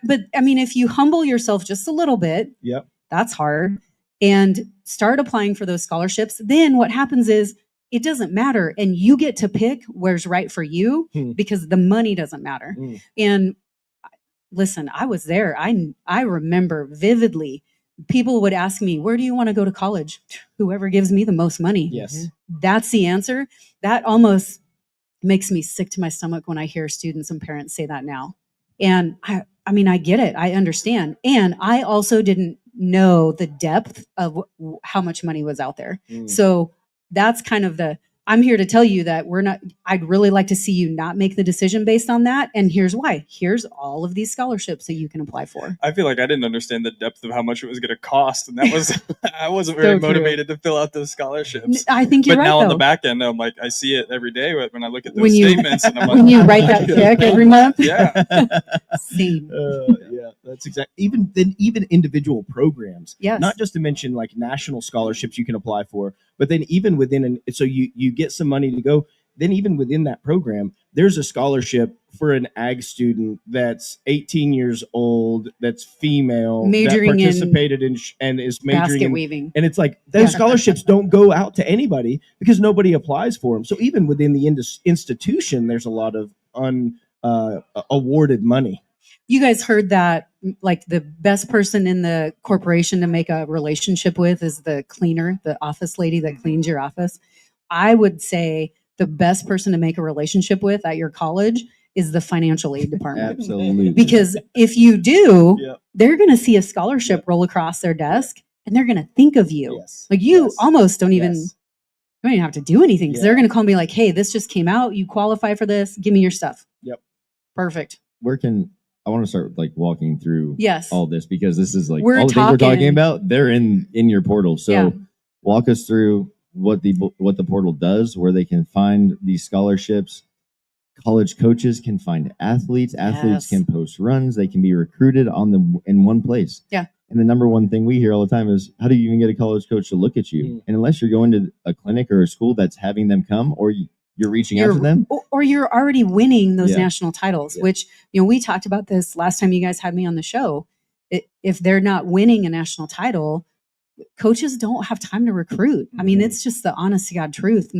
but I mean, if you humble yourself just a little bit, Yep. that's hard, and start applying for those scholarships, then what happens is it doesn't matter, and you get to pick where's right for you because the money doesn't matter. And listen, I was there. I remember vividly. People would ask me, "Where do you want to go to college?" Whoever gives me the most money. Yes. That's the answer. That almost makes me sick to my stomach when I hear students and parents say that now. And I mean, I get it. I understand. And I also didn't know the depth of how much money was out there. So that's kind of I'm here to tell you that I'd really like to see you not make the decision based on that. And here's why. Here's all of these scholarships that you can apply for. I feel like I didn't understand the depth of how much it was going to cost. And that was, I wasn't very motivated to fill out those scholarships. I think you're right. But now though. on the back end, I'm like, I see it every day when I look at those statements. And I'm like, when you write that check every month. Yeah. Same. Yeah, that's exactly. Even individual programs. Yes. Not just to mention like national scholarships you can apply for, but then even within so you get some money to go. Then even within that program, there's a scholarship for an ag student that's 18 years old, that's female, majoring that participated in and is majoring basket in weaving. And it's like those scholarships don't go out to anybody because nobody applies for them. So even within the institution, there's a lot of awarded money. You guys heard that like the best person in the corporation to make a relationship with is the cleaner, the office lady that cleans your office. I would say the best person to make a relationship with at your college is the financial aid department. Absolutely. Because if you do, they're going to see a scholarship roll across their desk and they're going to think of you. Yes. Like you almost don't even have to do anything because they're going to call me like, hey, this just came out. You qualify for this. Give me your stuff. Yep. Perfect. I want to start like walking through Yes. all this because this is like We're all the things we're talking talking- about. They're in your portal. So Yeah. walk us through what the portal does, where they can find these scholarships. College coaches can find athletes. Athletes Yes. can post runs. They can be recruited in one place. Yeah. And the number one thing we hear all the time is, how do you even get a college coach to look at you? And unless you're going to a clinic or a school that's having them come, or you're reaching out to them, or you're already winning those Yeah. national titles, Yeah. which, we talked about this last time you guys had me on the show. If they're not winning a national title, coaches don't have time to recruit. I mean, it's just the honest to God truth.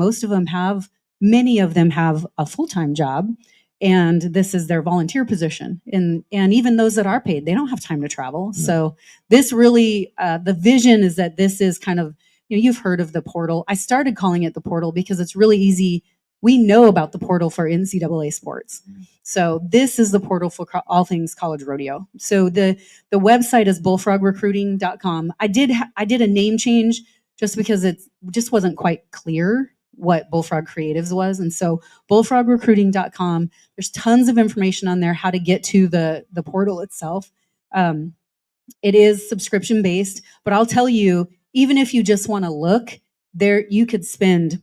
Many of them have a full-time job, and this is their volunteer position. And even those that are paid, they don't have time to travel. So this really, the vision is that this is kind of, you've heard of the portal. I started calling it the portal because it's really easy. We know about the portal for NCAA sports. So this is the portal for all things college rodeo. So the website is bullfrogrecruiting.com. I did a name change just because it just wasn't quite clear what Bullfrog Creatives was. And so bullfrogrecruiting.com, there's tons of information on there how to get to the portal itself. It is subscription based, but I'll tell you, even if you just want to look there, you could spend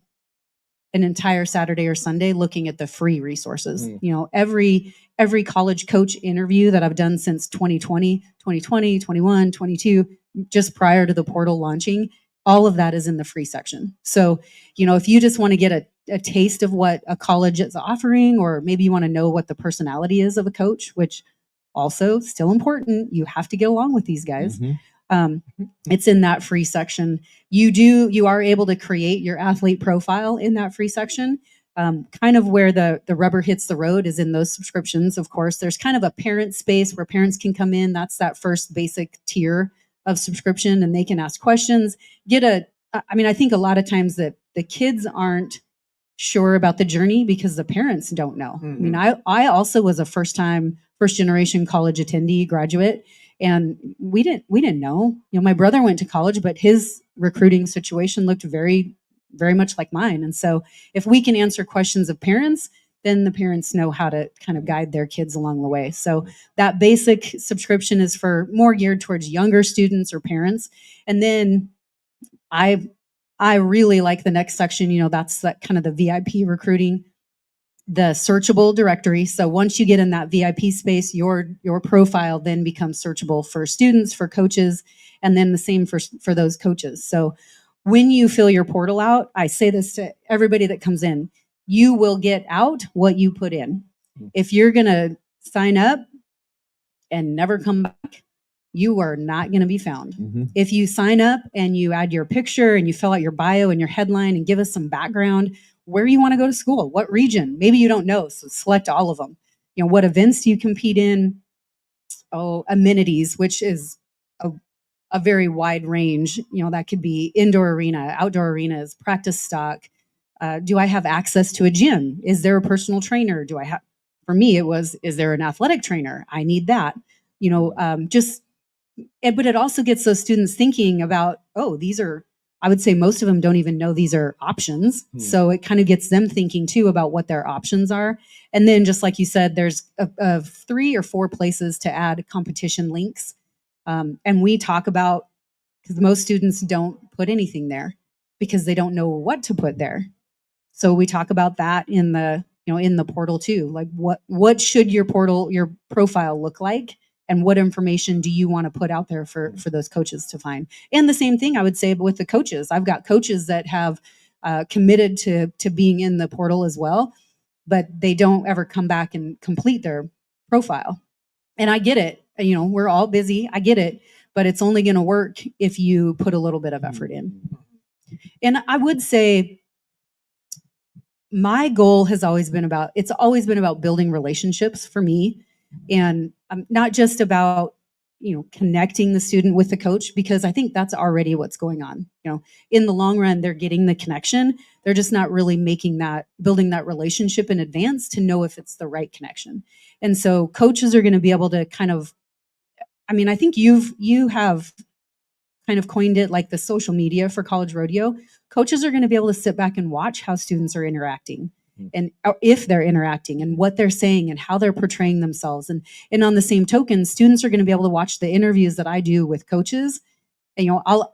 an entire Saturday or Sunday looking at the free resources. Every college coach interview that I've done since 2020, 21, 22, just prior to the portal launching, all of that is in the free section. So, if you just want to get a taste of what a college is offering, or maybe you want to know what the personality is of a coach, which also still important, you have to get along with these guys. It's in that free section. You are able to create your athlete profile in that free section. Kind of where the rubber hits the road is in those subscriptions. Of course, there's kind of a parent space where parents can come in. That's that first basic tier of subscription, and they can ask questions. I think a lot of times that the kids aren't sure about the journey because the parents don't know. I mean, I also was a first generation college attendee graduate, and we didn't know. My brother went to college, but his recruiting situation looked very, very much like mine. And so if we can answer questions of parents, then the parents know how to kind of guide their kids along the way. So that basic subscription is for more geared towards younger students or parents. And then I really like the next section, that's that kind of the VIP recruiting, the searchable directory. So once you get in that VIP space, your profile then becomes searchable for students, for coaches, and then the same for those coaches. So when you fill your portal out, I say this to everybody that comes in, you will get out what you put in. If you're going to sign up, and never come back, you are not going to be found. Mm-hmm. If you sign up and you add your picture and you fill out your bio and your headline and give us some background, where you want to go to school, what region, maybe you don't know, so select all of them. You know, what events do you compete in? Oh, amenities, which is a very wide range. You know, that could be indoor arena, outdoor arenas, practice stock. Do I have access to a gym? Is there a personal trainer? Do I have, for me, it was, is there an athletic trainer? I need that. You know, but it also gets those students thinking about, oh, these are, I would say most of them don't even know these are options. So it kind of gets them thinking too about what their options are. And then just like you said, there's 3 or 4 places to add competition links. And we talk about, because most students don't put anything there because they don't know what to put there. So we talk about that in the, you know, in the portal too. Like what should your profile look like? And what information do you want to put out there for those coaches to find? And the same thing I would say with the coaches. I've got coaches that have committed to being in the portal as well, but they don't ever come back and complete their profile. And I get it. You know, we're all busy. I get it. But it's only going to work if you put a little bit of effort in. And I would say my goal has always been about, it's always been about building relationships for me. And not just about, you know, connecting the student with the coach, because I think that's already what's going on. You know, in the long run, they're getting the connection. They're just not really building that relationship in advance to know if it's the right connection. And so coaches are going to be able to kind of, I mean, I think you have kind of coined it like the social media for college rodeo. Coaches are going to be able to sit back and watch how students are interacting, and if they're interacting and what they're saying and how they're portraying themselves. And on the same token, students are going to be able to watch the interviews that I do with coaches. And, you know,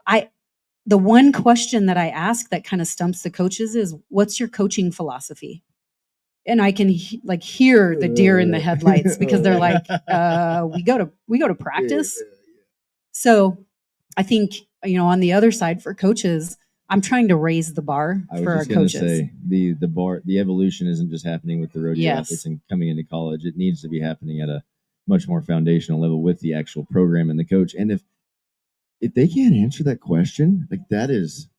the one question that I ask that kind of stumps the coaches is, what's your coaching philosophy? And I can like hear the deer in the headlights because they're like, we go to practice. So I think, you know, on the other side for coaches, I'm trying to raise the bar for our coaches. Say the evolution isn't just happening with the rodeo athletes and coming into college. It needs to be happening at a much more foundational level with the actual program and the coach. And if they can't answer that question, like, that is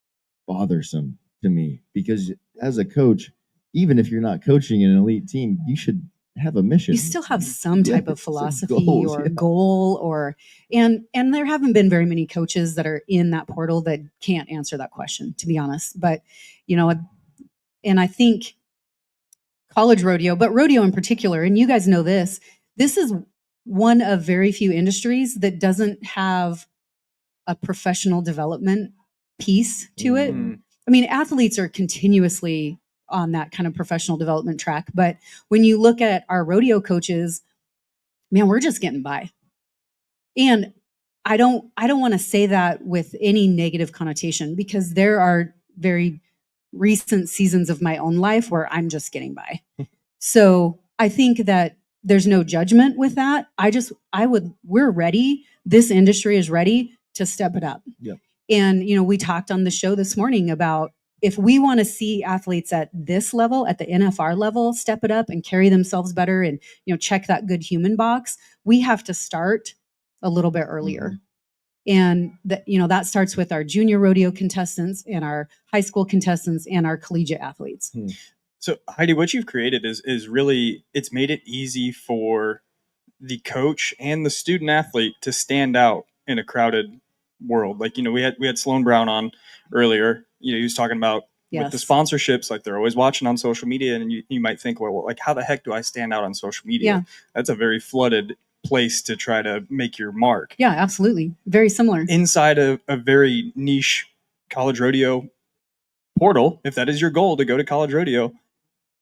bothersome to me, because as a coach, even if you're not coaching an elite team, you should have a mission. You still have some type of philosophy or goal, or and there haven't been very many coaches that are in that portal that can't answer that question, to be honest. But, you know, and I think college rodeo, but rodeo in particular, and you guys know this is one of very few industries that doesn't have a professional development piece to it. I mean, athletes are continuously on that kind of professional development track. But when you look at our rodeo coaches, man, we're just getting by. And I don't want to say that with any negative connotation, because there are very recent seasons of my own life where I'm just getting by. So I think that there's no judgment with that. We're ready. This industry is ready to step it up. Yep. And, you know, we talked on the show this morning about, if we want to see athletes at this level, at the NFR level, step it up and carry themselves better and, you know, check that good human box, we have to start a little bit earlier. And that, you know, that starts with our junior rodeo contestants and our high school contestants and our collegiate athletes. So Heidi, what you've created is really, it's made it easy for the coach and the student athlete to stand out in a crowded world. Like, you know, we had Sloan Brown on earlier. You know, he was talking about with the sponsorships, like, they're always watching on social media, and you might think, well, like, how the heck do I stand out on social media? Yeah. That's a very flooded place to try to make your mark. Yeah, absolutely. Very similar. Inside of a very niche college rodeo portal, if that is your goal, to go to college rodeo,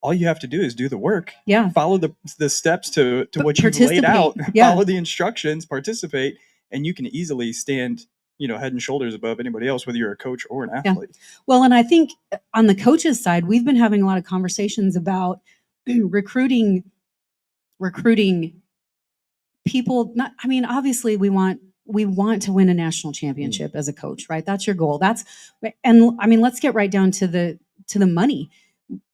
all you have to do is do the work. Yeah. Follow the steps to what you've laid out. Yeah. Follow the instructions, participate, and you can easily stand, you know, head and shoulders above anybody else, whether you're a coach or an athlete. Yeah. Well, and I think on the coaches side, we've been having a lot of conversations about recruiting people. Obviously we want to win a national championship as a coach, right? That's your goal. Let's get right down to the money.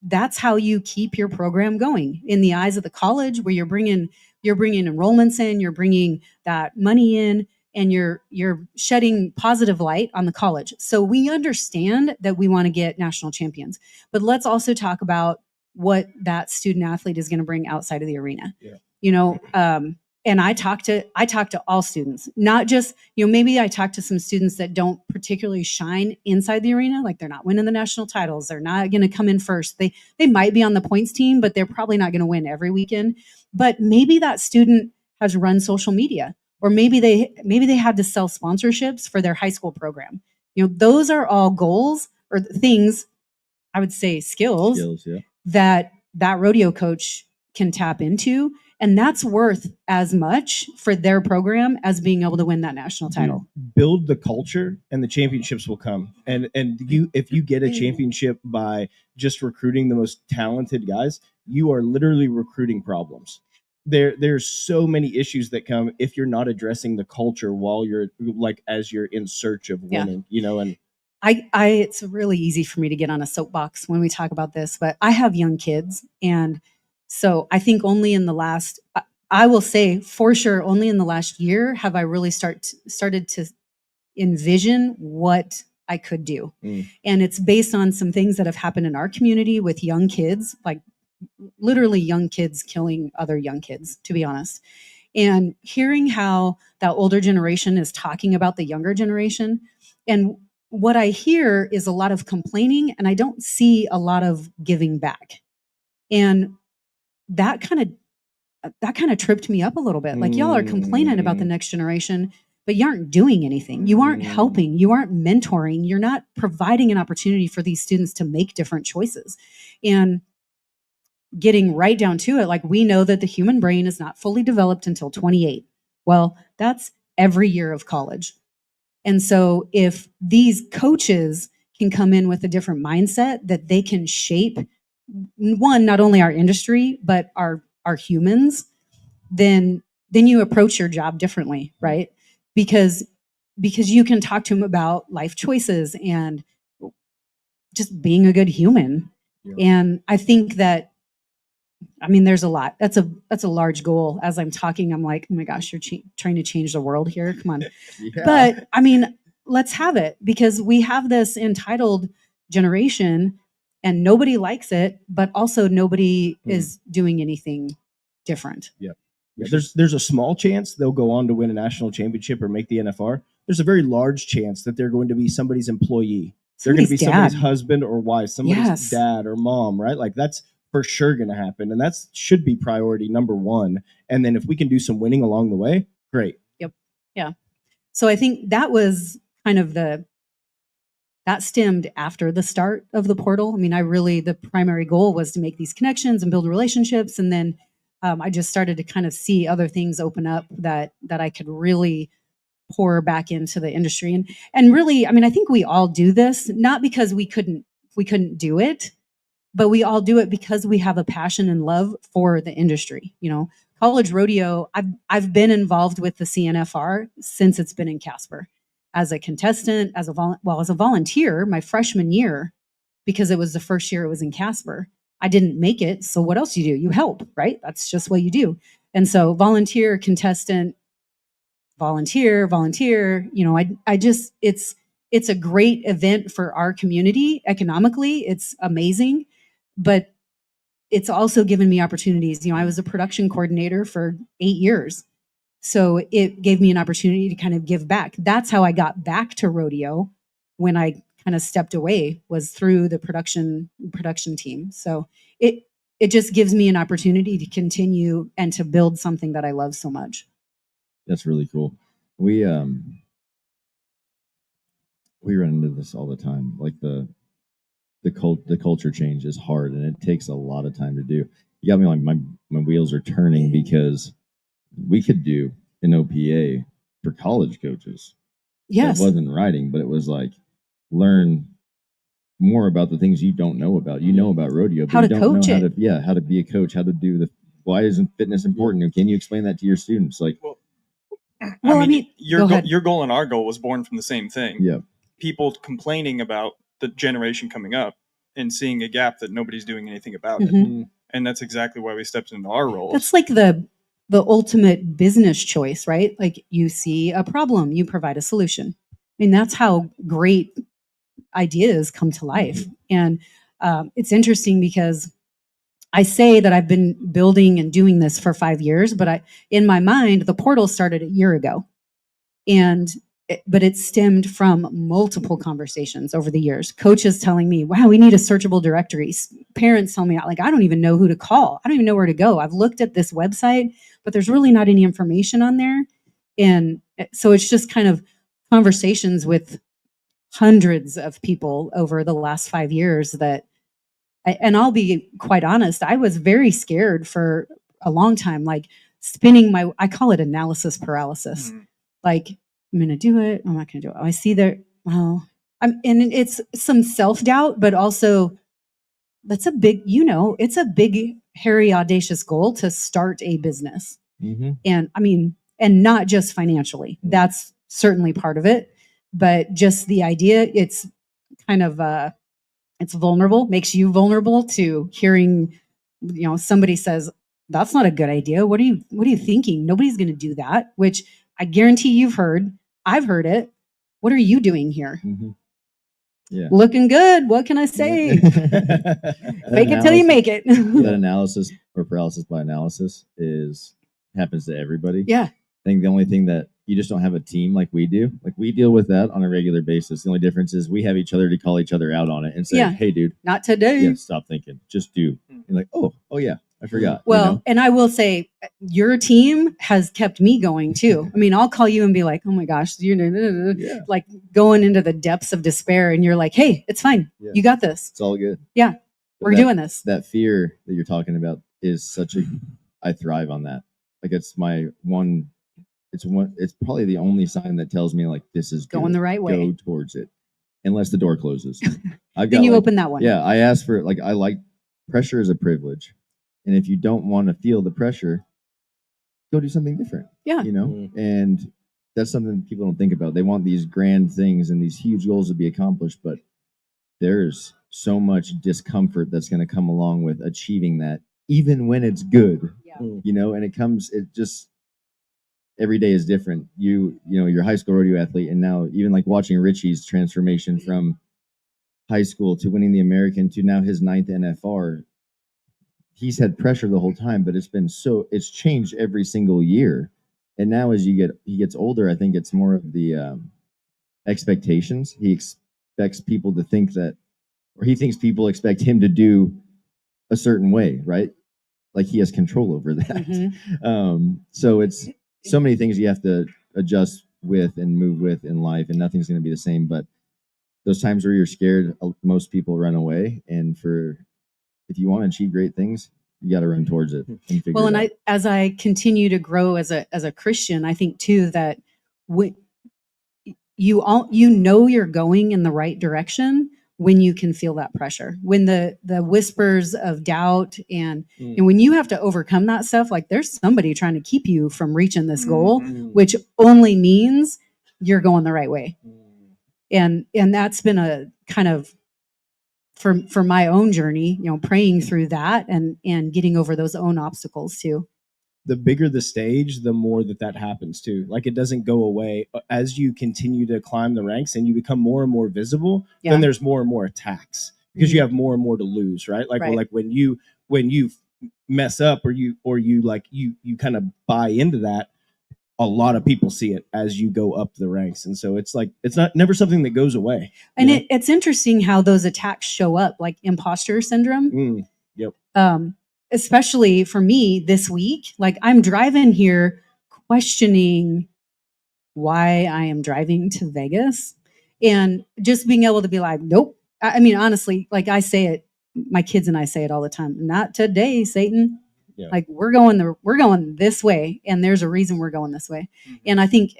That's how you keep your program going in the eyes of the college, where you're bringing you're bringing enrollments in, you're bringing that money in, and you're shedding positive light on the college. So we understand that we want to get national champions, but let's also talk about what that student athlete is going to bring outside of the arena. Yeah. You know, and I talk to all students, not just, you know, maybe I talk to some students that don't particularly shine inside the arena, like they're not winning the national titles, they're not going to come in first. They might be on the points team, but they're probably not going to win every weekend. But maybe that student has run social media, or maybe they had to sell sponsorships for their high school program. You know, those are all goals or things, I would say skills yeah. that rodeo coach can tap into. And that's worth as much for their program as being able to win that national title. Build the culture and the championships will come. And you, if you get a championship by just recruiting the most talented guys, you are literally recruiting problems. There's so many issues that come if you're not addressing the culture while you're as you're in search of winning, you know. And it's really easy for me to get on a soapbox when we talk about this, but I have young kids, and so I think only in the last, I will say for sure, only in the last year have I really started to envision what I could do. And it's based on some things that have happened in our community with young kids, like literally young kids killing other young kids, to be honest. And hearing how that older generation is talking about the younger generation, and what I hear is a lot of complaining, and I don't see a lot of giving back. And that kind of tripped me up a little bit. Like, y'all are complaining about the next generation, but you aren't doing anything. You aren't helping. You aren't mentoring. You're not providing an opportunity for these students to make different choices. And getting right down to it, like, we know that the human brain is not fully developed until 28. Well, that's every year of college. And so if these coaches can come in with a different mindset that they can shape, one, not only our industry, but our humans, then you approach your job differently, right? Because you can talk to them about life choices and just being a good human. Yeah. And I think that, I mean, there's a lot. That's a large goal. As I'm talking, I'm like, oh my gosh, you're trying to change the world here. Come on. Yeah. But I mean, let's have it, because we have this entitled generation and nobody likes it, but also nobody is doing anything different. Yeah. There's a small chance they'll go on to win a national championship or make the NFR. There's a very large chance that they're going to be somebody's employee. They're going to be somebody's husband or wife, somebody's dad or mom, right? Like, that's for sure going to happen. And that should be priority number one. And then if we can do some winning along the way, great. Yep. Yeah. So I think that was kind of that stemmed after the start of the portal. I mean, the primary goal was to make these connections and build relationships. And then I just started to kind of see other things open up that I could really pour back into the industry. And really, I mean, I think we all do this, not because we couldn't do it, but we all do it because we have a passion and love for the industry. You know, college rodeo, I've been involved with the CNFR since it's been in Casper, as a contestant, as a volunteer my freshman year, because it was the first year it was in Casper. I didn't make it, so what else do? You help, right? That's just what you do. And so volunteer, contestant, volunteer, you know, I just, it's a great event for our community economically. It's amazing, but it's also given me opportunities. You know, I was a production coordinator for 8 years. So it gave me an opportunity to kind of give back. That's how I got back to rodeo when I kind of stepped away, was through the production team. So it just gives me an opportunity to continue and to build something that I love so much. That's really cool. We run into this all the time. Like the culture change is hard, and it takes a lot of time to do. You got me like my wheels are turning, because we could do an OPA for college coaches. Yes. It wasn't writing, but it was like, learn more about the things you don't know about. You know about rodeo, but how you to don't coach know it. how to be a coach, how to do why isn't fitness important? And can you explain that to your students? Like, I mean your goal and our goal was born from the same thing. Yeah. People complaining about the generation coming up and seeing a gap that nobody's doing anything about it. And that's exactly why we stepped into our role. That's like the the ultimate business choice, right? Like you see a problem, you provide a solution. I mean, that's how great ideas come to life. And it's interesting because I say that I've been building and doing this for 5 years, but in my mind, the portal started a year ago. But it stemmed from multiple conversations over the years. Coaches telling me, wow, we need a searchable directory. Parents telling me, like, I don't even know who to call. I don't even know where to go. I've looked at this website, but there's really not any information on there. And so it's just kind of conversations with hundreds of people over the last 5 years and I'll be quite honest, I was very scared for a long time, like I call it analysis paralysis. Like, I'm going to do it. I'm not going to do it. I see there. Well, and it's some self-doubt, but also that's it's a big, hairy, audacious goal to start a business. And I mean, and not just financially. That's certainly part of it, but just the idea, it's kind of, it's vulnerable, makes you vulnerable to hearing, somebody says, that's not a good idea. What are you thinking? Nobody's going to do that, which I guarantee you've heard. I've heard it. What are you doing here? Yeah. Looking good. What can I say? Fake it till you make it. That analysis or paralysis by analysis happens to everybody. Yeah. I think the only thing that you just don't have a team like we do. Like we deal with that on a regular basis. The only difference is we have each other to call each other out on it and say, hey, dude. Not today. Yeah, stop thinking. Just do. And like, oh yeah, I forgot. Well, and I will say your team has kept me going too. I mean, I'll call you and be like, oh my gosh, like going into the depths of despair. And you're like, hey, it's fine. Yeah. You got this. It's all good. Yeah. We're doing this. That fear that you're talking about is I thrive on that. Like it's probably the only sign that tells me like this is going the right way. Go towards it, unless the door closes. Then you open that one. Yeah, I ask for I like pressure is a privilege, and if you don't want to feel the pressure, go do something different. Yeah, and that's something people don't think about. They want these grand things and these huge goals to be accomplished, but there's so much discomfort that's going to come along with achieving that, even when it's good. Yeah. And it just. Every day is different. You're a high school rodeo athlete, and now even like watching Richie's transformation from high school to winning the American to now his 9th NFR. He's had pressure the whole time, but it's changed every single year. And now as he gets older, I think it's more of the expectations. He expects people to think that, or he thinks people expect him to do a certain way, right? Like he has control over that. So it's so many things you have to adjust with and move with in life, and nothing's going to be the same. But those times where you're scared, most people run away. And if you want to achieve great things, you got to run towards it. And as I continue to grow as a Christian, I think too that you're going in the right direction when you can feel that pressure, when the whispers of doubt and when you have to overcome that stuff, like there's somebody trying to keep you from reaching this goal, which only means you're going the right way. And that's been a kind of for my own journey, praying through that and getting over those own obstacles too. The bigger the stage, the more that happens too. Like it doesn't go away as you continue to climb the ranks and you become more and more visible. Yeah. Then there's more and more attacks because you have more and more to lose, right? Like, well, like when you mess up or you kind of buy into that, a lot of people see it as you go up the ranks, and so it's never something that goes away. And it's interesting how those attacks show up, like imposter syndrome. Yep. Especially for me this week, like I'm driving here questioning why I am driving to Vegas and just being able to be like, nope. I mean, honestly, like I say it, my kids and I say it all the time. Not today, Satan. Yeah. Like we're going this way. And there's a reason we're going this way. Mm-hmm. And I think,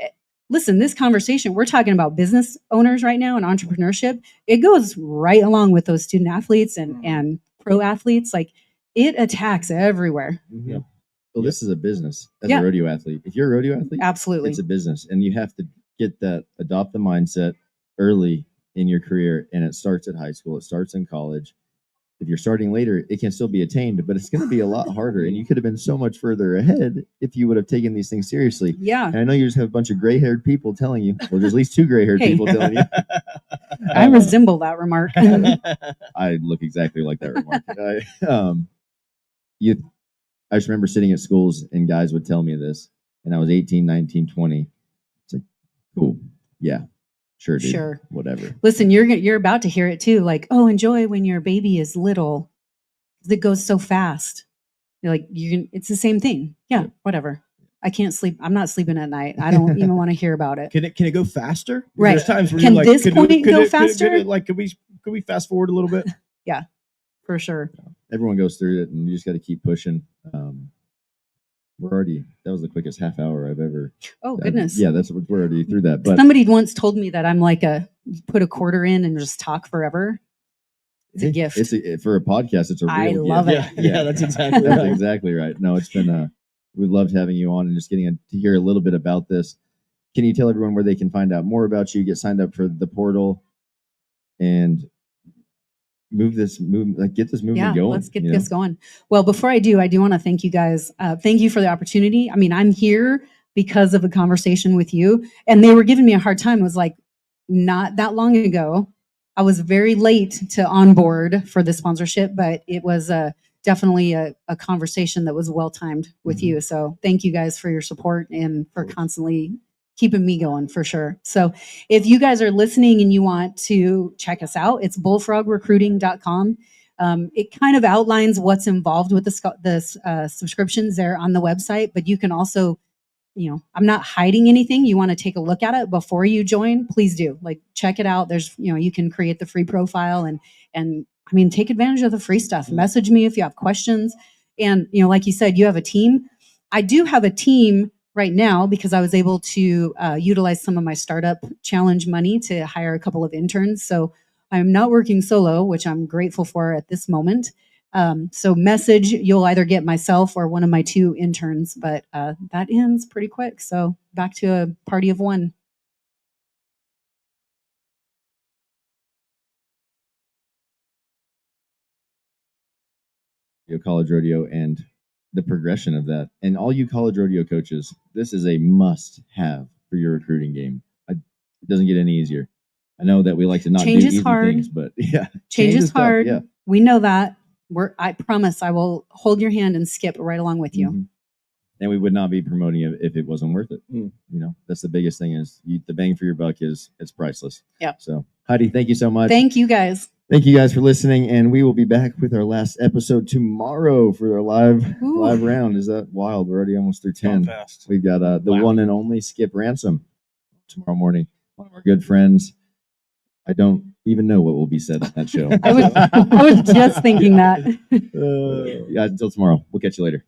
listen, this conversation, we're talking about business owners right now and entrepreneurship. It goes right along with those student athletes and pro athletes. Like, it attacks everywhere. Yeah. Well, this is a business as a rodeo athlete. If you're a rodeo athlete, absolutely, it's a business, and you have to adopt the mindset early in your career. And it starts at high school. It starts in college. if you're starting later, it can still be attained, but it's going to be a lot harder. And you could have been so much further ahead if you would have taken these things seriously. Yeah. And I know you just have a bunch of gray-haired people telling you, or there's at least 2 gray-haired Hey. people telling you. I resemble that remark. I look exactly like that remark. I just remember sitting at schools and guys would tell me this, and I was 18, 19, 20. It's like, cool. Yeah, sure, dude. Sure. Whatever. Listen, you're about to hear it too. Like, oh, enjoy when your baby is little. It goes so fast. You're like, it's the same thing. Yeah, whatever. I can't sleep. I'm not sleeping at night. I don't even want to hear about it. Can it go faster? Right. There's times where Can you're like, this point go faster? Could we fast forward a little bit? Yeah, for sure. Everyone goes through it, and you just got to keep pushing. That was the quickest half hour I've ever. Oh, goodness. Yeah, we're already through that. But somebody once told me that I'm like put a quarter in and just talk forever. It's a gift. For a podcast. It's a real I gift. love it. Yeah, that's exactly That's right. exactly right. No, it's been we loved having you on and just getting to hear a little bit about this. Can you tell everyone where they can find out more about you, get signed up for the portal, and get this movement going? Let's get this going. Well, before I do want to thank you guys. Thank you for the opportunity. I mean, I'm here because of a conversation with you, and they were giving me a hard time. It was like not that long ago. I was very late to onboard for the sponsorship, but it was definitely a conversation that was well timed with you. So thank you guys for your support and for constantly keeping me going, for sure. So if you guys are listening and you want to check us out, it's bullfrogrecruiting.com. It kind of outlines what's involved with the subscriptions there on the website, but you can also, I'm not hiding anything. You want to take a look at it before you join, please do. Like, check it out. There's, you can create the free profile and I mean, take advantage of the free stuff. Message me if you have questions. And, like you said, you have a team. I do have a team right now because I was able to utilize some of my startup challenge money to hire a couple of interns. So I'm not working solo, which I'm grateful for at this moment. So message, you'll either get myself or one of my 2 interns, but that ends pretty quick. So back to a party of one. College rodeo and the progression of that. And all you college rodeo coaches, this is a must have for your recruiting game. It doesn't get any easier. I know that we like to not Change do is easy hard. things, but yeah. Change is tough, hard. yeah. We know that. I promise I will hold your hand and skip right along with you. Mm-hmm. And we would not be promoting it if it wasn't worth it. That's the biggest thing is the bang for your buck it's priceless. Yeah. So Heidi, thank you so much. Thank you guys. Thank you guys for listening, and we will be back with our last episode tomorrow for our live round. Is that wild? We're already almost through 10. Fast. We've got the one and only Skip Ransom tomorrow morning. One of our good friends. I don't even know what will be said on that show. I was just thinking that. Guys, until tomorrow. We'll catch you later.